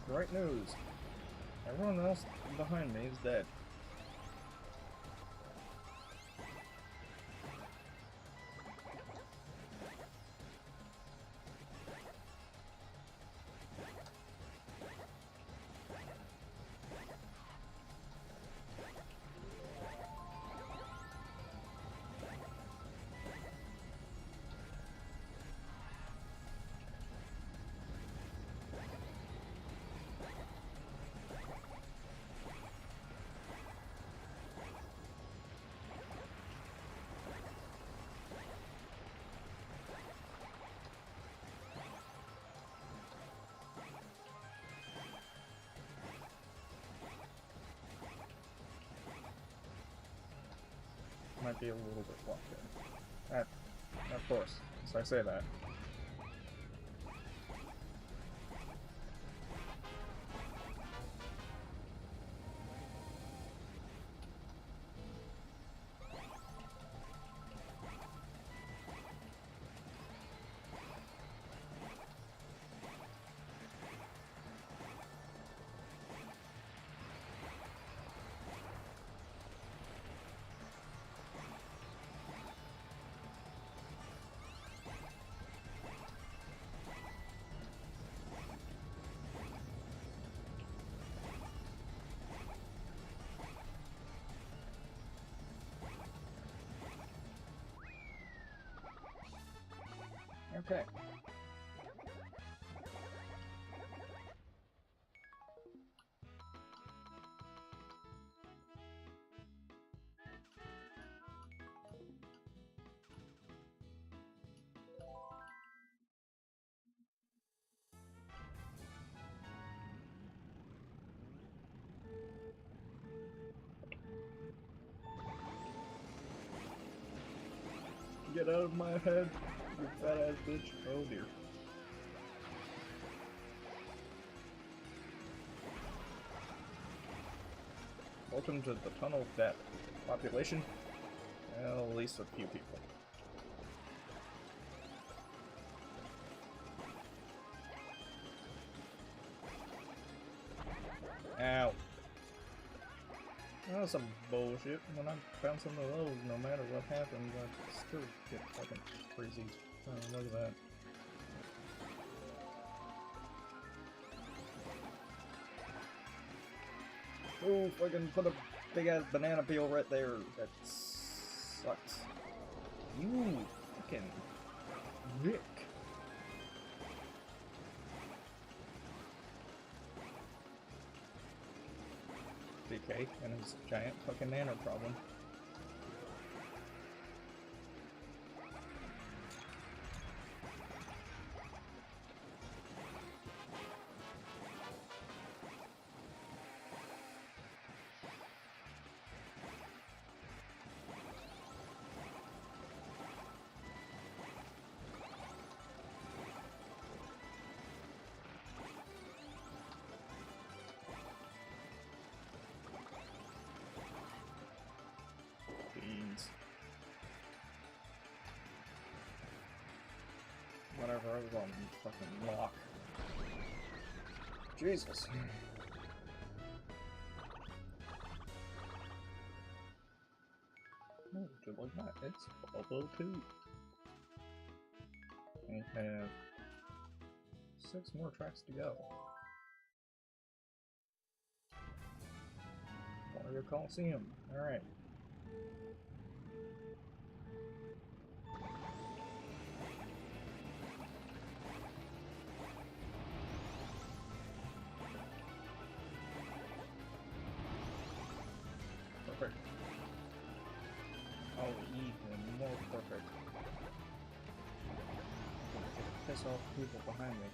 Great news! Everyone else behind me is dead. Might be a little bit locked in. Of course, as I say that. Okay. Get out of my head, you fat ass bitch. Oh dear. Welcome to the tunnel of death. Population? Well, at least a few people. Ow. That's some bullshit. When I bounce into those, no matter what happens, I still get fucking crazy. Oh, look at that. Oh, fucking put a big ass banana peel right there. That sucks. You fucking Rick. DK and his giant fucking nano problem. Whatever, I was on fucking lock. Jesus. Oh, just like that, it's level 2. We have 6 more tracks to go. Warrior Coliseum, alright. Perfect. Oh, even more perfect. piss off people behind me.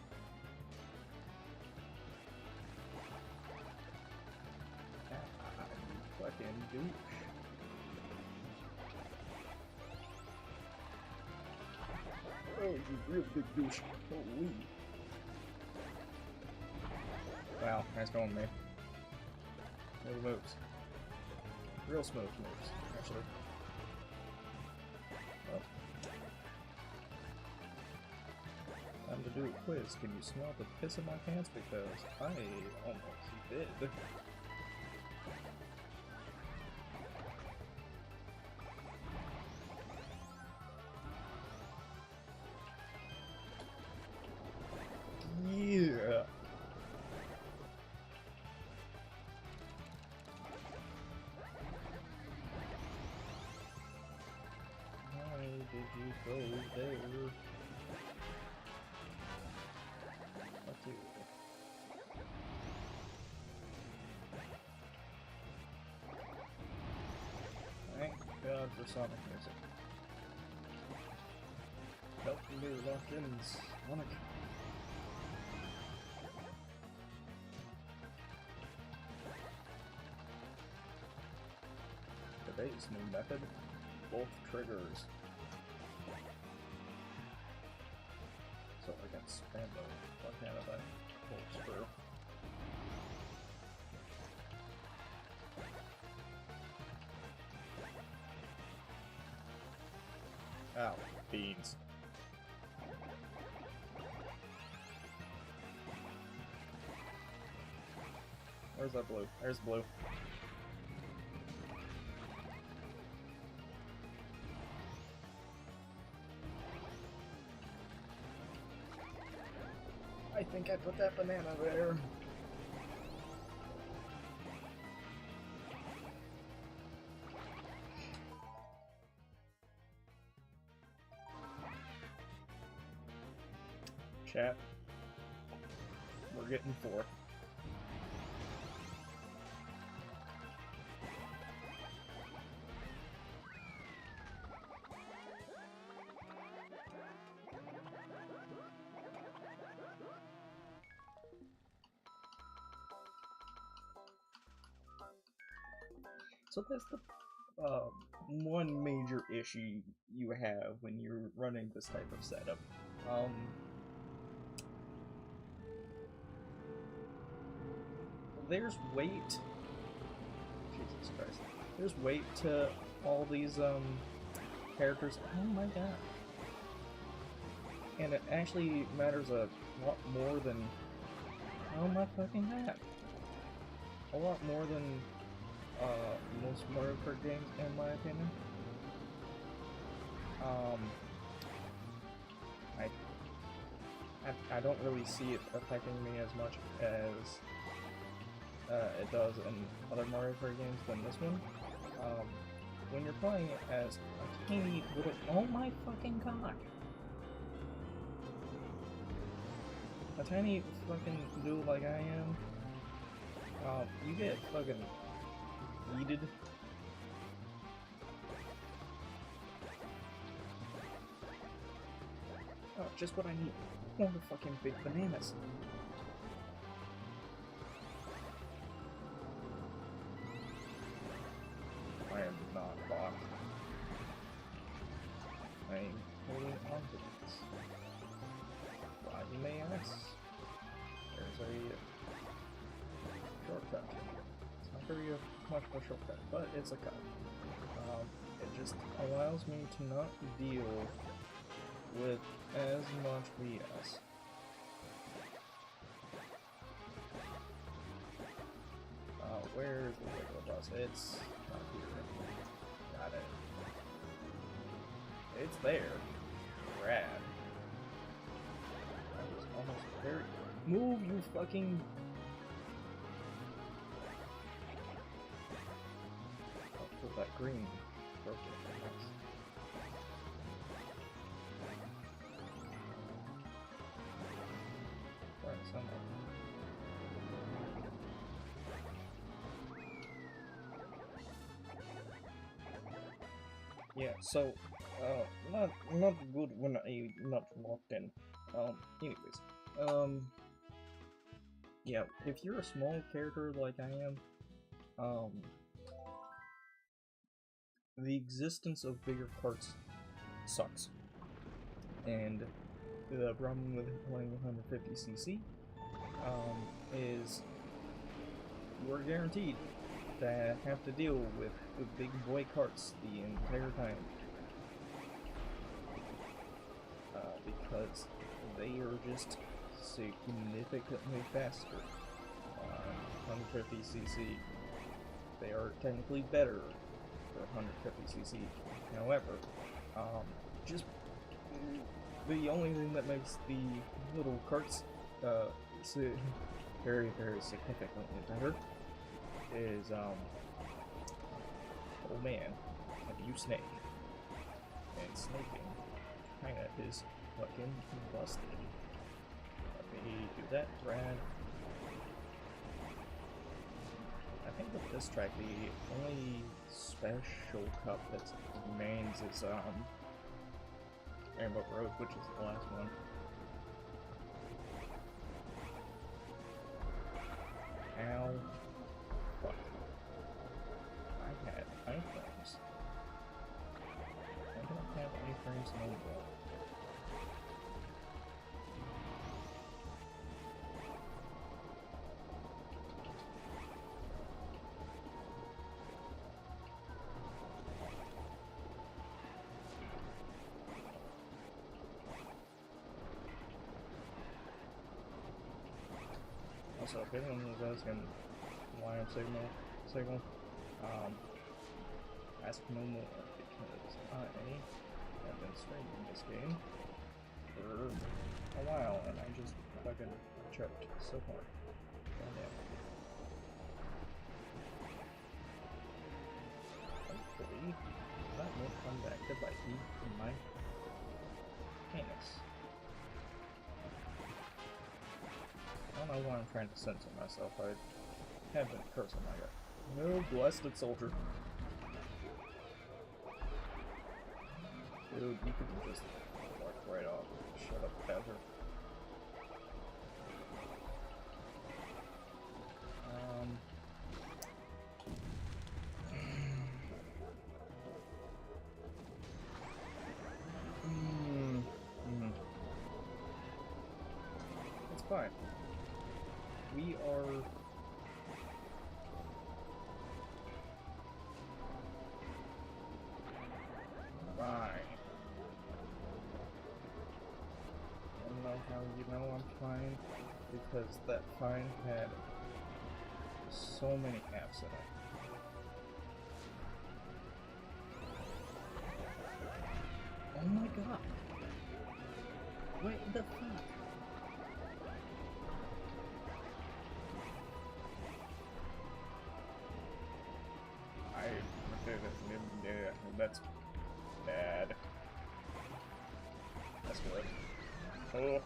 Ah, you fucking douche. Oh, you real big douche. Holy. Wow, nice going, man. Little moves. Real smooth moves, actually. Oh. Time to do a quiz. Can you smell the piss in my pants? Because I almost did. Yeah. Why did you go there? Fuck you. Thank God for Sonic music. Help me lock in Sonic. Today's new method, both triggers. So I can spam the fuck out of that corkscrew. Ow, beans. Where's that blue? There's blue. I think I put that banana there. Chat. We're getting 4. So that's the one major issue you have when you're running this type of setup. There's weight. Jesus Christ. There's weight to all these characters. Oh my god. And it actually matters a lot more than, oh my fucking god. A lot more than most Mario Kart games, in my opinion. I don't really see it affecting me as much as it does in other Mario Kart games than this one. When you're playing it as a tiny little, oh my fucking god, a tiny fucking dude like I am, you get fucking yeeted. Oh, just what I need. More fucking big bananas. I am not locked. I am holding on to this. Why you may ask? There's a shortcut. It's not very much of a shortcut, but it's a cut. It just allows me to not deal with as much BS. Where's the regular bus? It's not here. Got it. It's there. Rad. That was almost very... Move, you fucking... Oh, put that green. Broke it. Nice. Right, somewhere. Yeah, so, not good when I'm not locked in. Anyways, yeah, if you're a small character like I am, the existence of bigger carts sucks. And the problem with playing 150cc is you are guaranteed to have to deal with the big boy carts the entire time. Because they are just significantly faster on 150cc. They are technically better for 150cc. However, just the only thing that makes the little carts very, very significantly better is, oh man, have you snake? And snaking kinda is fucking busted. Let me do that, Brad. I think with this track, the only special cup that remains is, Rainbow Road, which is the last one. Ow. Fuck. I had iframes. I don't have iframes no more. Also, if anyone of those can line up signal, ask no more, because I have been streaming this game for a while, and I just fucking choked so hard. Goddamn. Hopefully, that will come back to bite me in my penis. I don't know why I'm trying to censor myself. I have been cursing my god. No blasted soldier. Dude, you could just walk right off. Shut up, Badger. It's fine. We are... fine. I don't know how you know I'm fine, because that fine had so many apps in it. Oh my god! What the fuck? That's bad. That's good. Oh.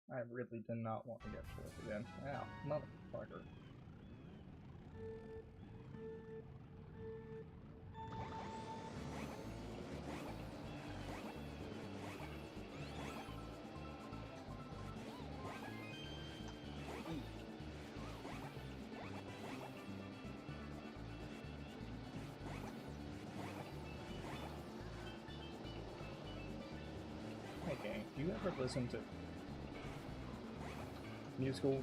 I really did not want to get fourth again. Ow, motherfucker. Okay, do you ever listen to musical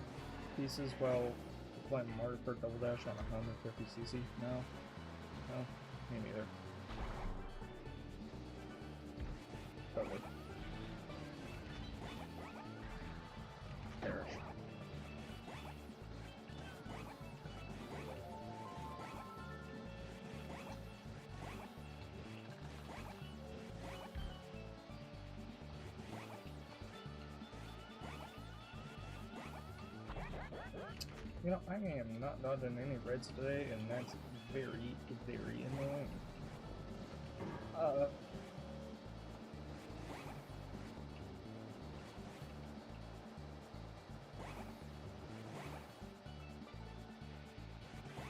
pieces while playing Mario Kart Double Dash on 150cc? No? No? Me neither. Totally. Perish. You know, I am not dodging any reds today, and that's very, very annoying.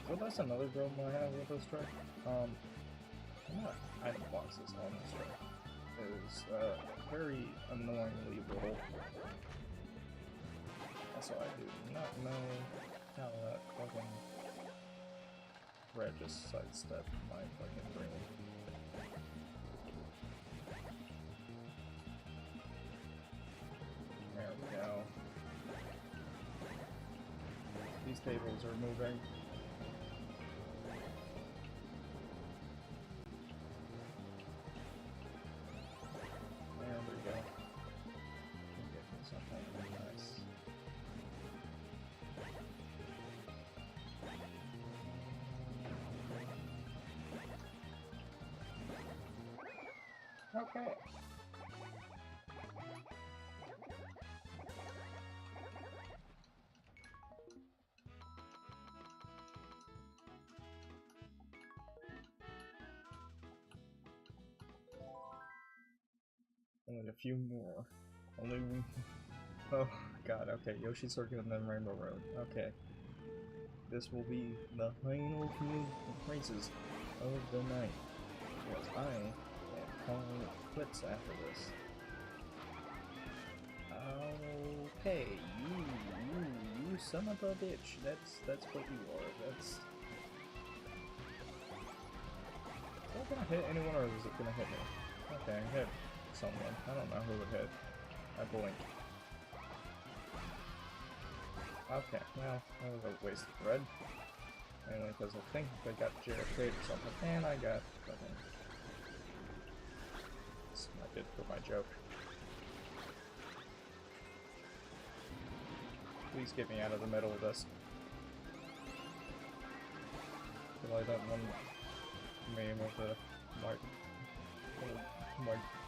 So that's another problem I have with this track. Not item boxes on this track is very annoyingly little. Also, I do not know how that fucking red just sidestepped my fucking brain. There we go. These tables are moving. There we go. Get me something nice. Okay. Only a few more. Only. Oh god, okay. Yoshi Circuit and then Rainbow Road. Okay. This will be the final few races of the night. Because I am calling it quits after this. Okay, you son of a bitch. That's what you are. That's. Is that gonna hit anyone or is it gonna hit me? Okay, hit someone. I don't know who it hit. I blinked. Okay, well, that was a waste of red. Mainly because I think they got JFK or something, and I got fucking sniped for my joke. Please get me out of the middle of this. I feel like that one meme of the white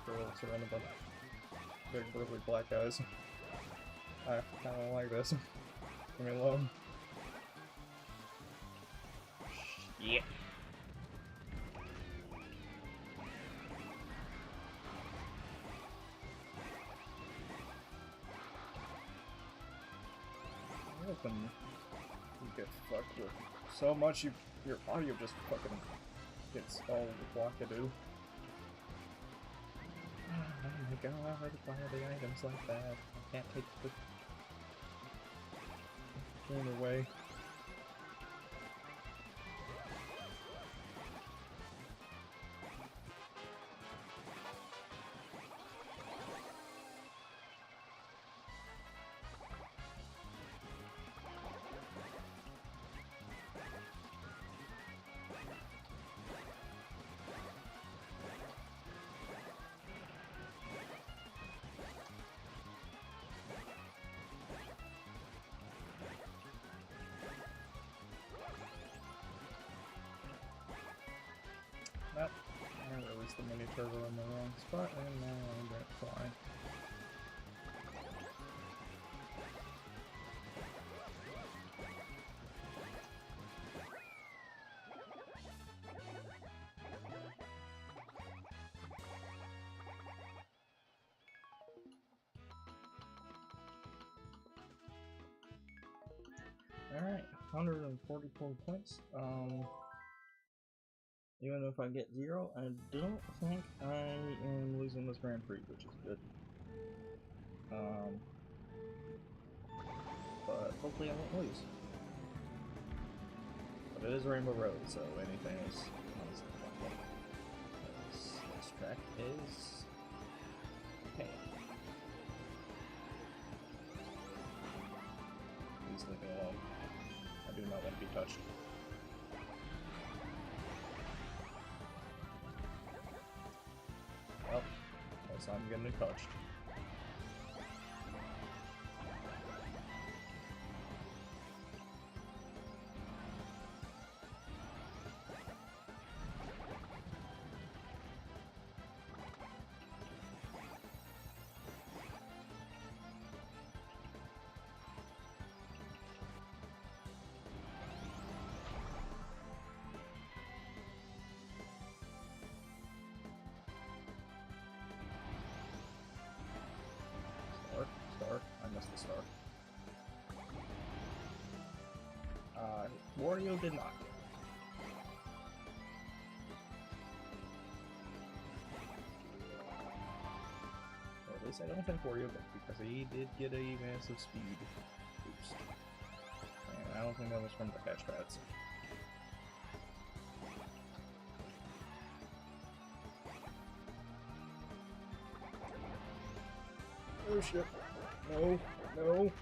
girl surrounded by big burly black guys. I kinda like this. Leave me alone. Yeah. When you get fucked with so much, your audio just fucking gets all wackadoo. Oh my god, why are the items like that? I can't take the game away. Nope. I released the mini turbo in the wrong spot, and now I'm gonna fly. Alright, 144 points. Even if I get 0, I don't think I am losing this Grand Prix, which is good. But hopefully I won't lose. But it is Rainbow Road, so anything is honestly fun. This track is okay. Please leave me alone. I do not want to be touched. Well, guess I'm getting touched. Wario did not. Or at least I don't think Wario did, because he did get a massive speed boost. And I don't think that was from the catch pads. Oh shit. No, no.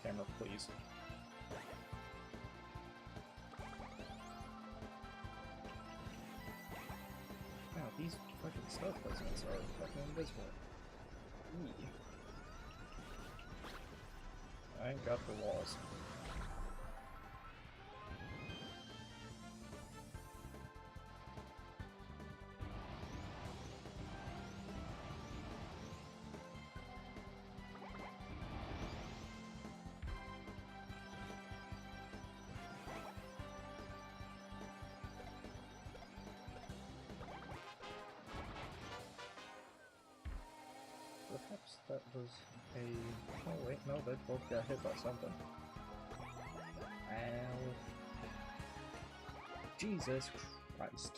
Camera, please. Wow, these fucking stealth residents are fucking invisible. Eee. I got the walls. Perhaps that was a... Oh wait, no, they both got hit by something. Ow. Jesus Christ.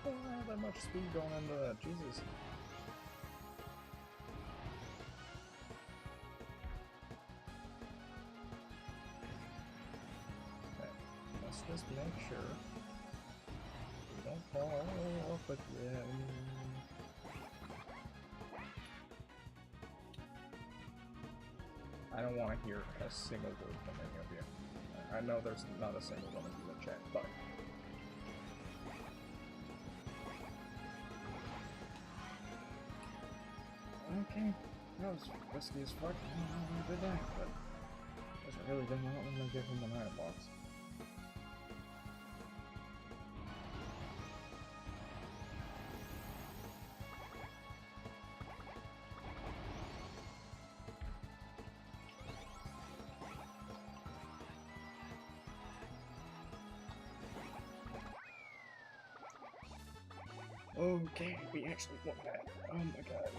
I don't have that much speed going into that, Jesus. Okay, let's just make sure we don't fall off again. I don't want to hear a single word from any of you. I know there's not a single one of you in chat, but... Okay, that was risky as fuck. I don't know how I did that, but... I really did not want to give him an iron box. Okay, we actually won that. Oh my god.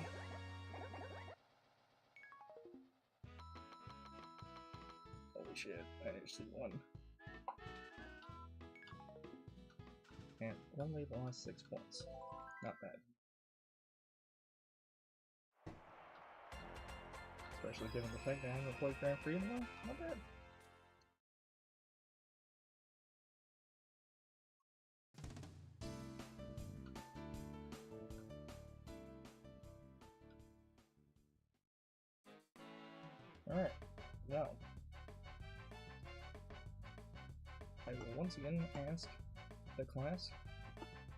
Holy shit, I actually won. And only lost 6 points. Not bad. Especially given the fact that I haven't played Grand Prix in a while. Not bad. Alright, now I will once again ask the class,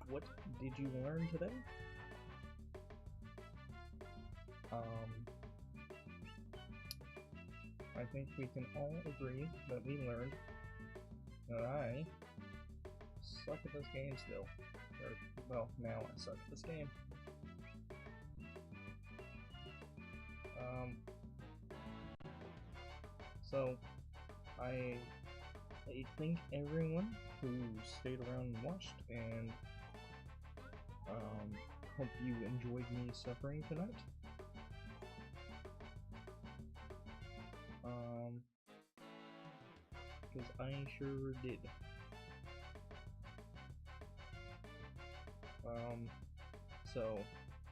what did you learn today? I think we can all agree that we learned that I suck at this game still. Or, well, now I suck at this game. So, I thank everyone who stayed around and watched, and hope you enjoyed me suffering tonight. Because I sure did. So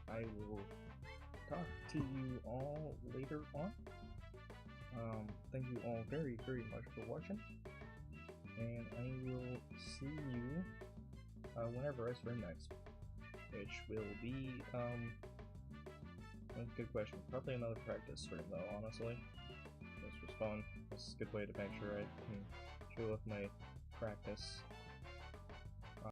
I will talk to you all later on. Thank you all very, very much for watching, and I will see you whenever I stream next, which will be, that's a good question. Probably another practice stream though, honestly. This was fun. This is a good way to make sure I can show off my practice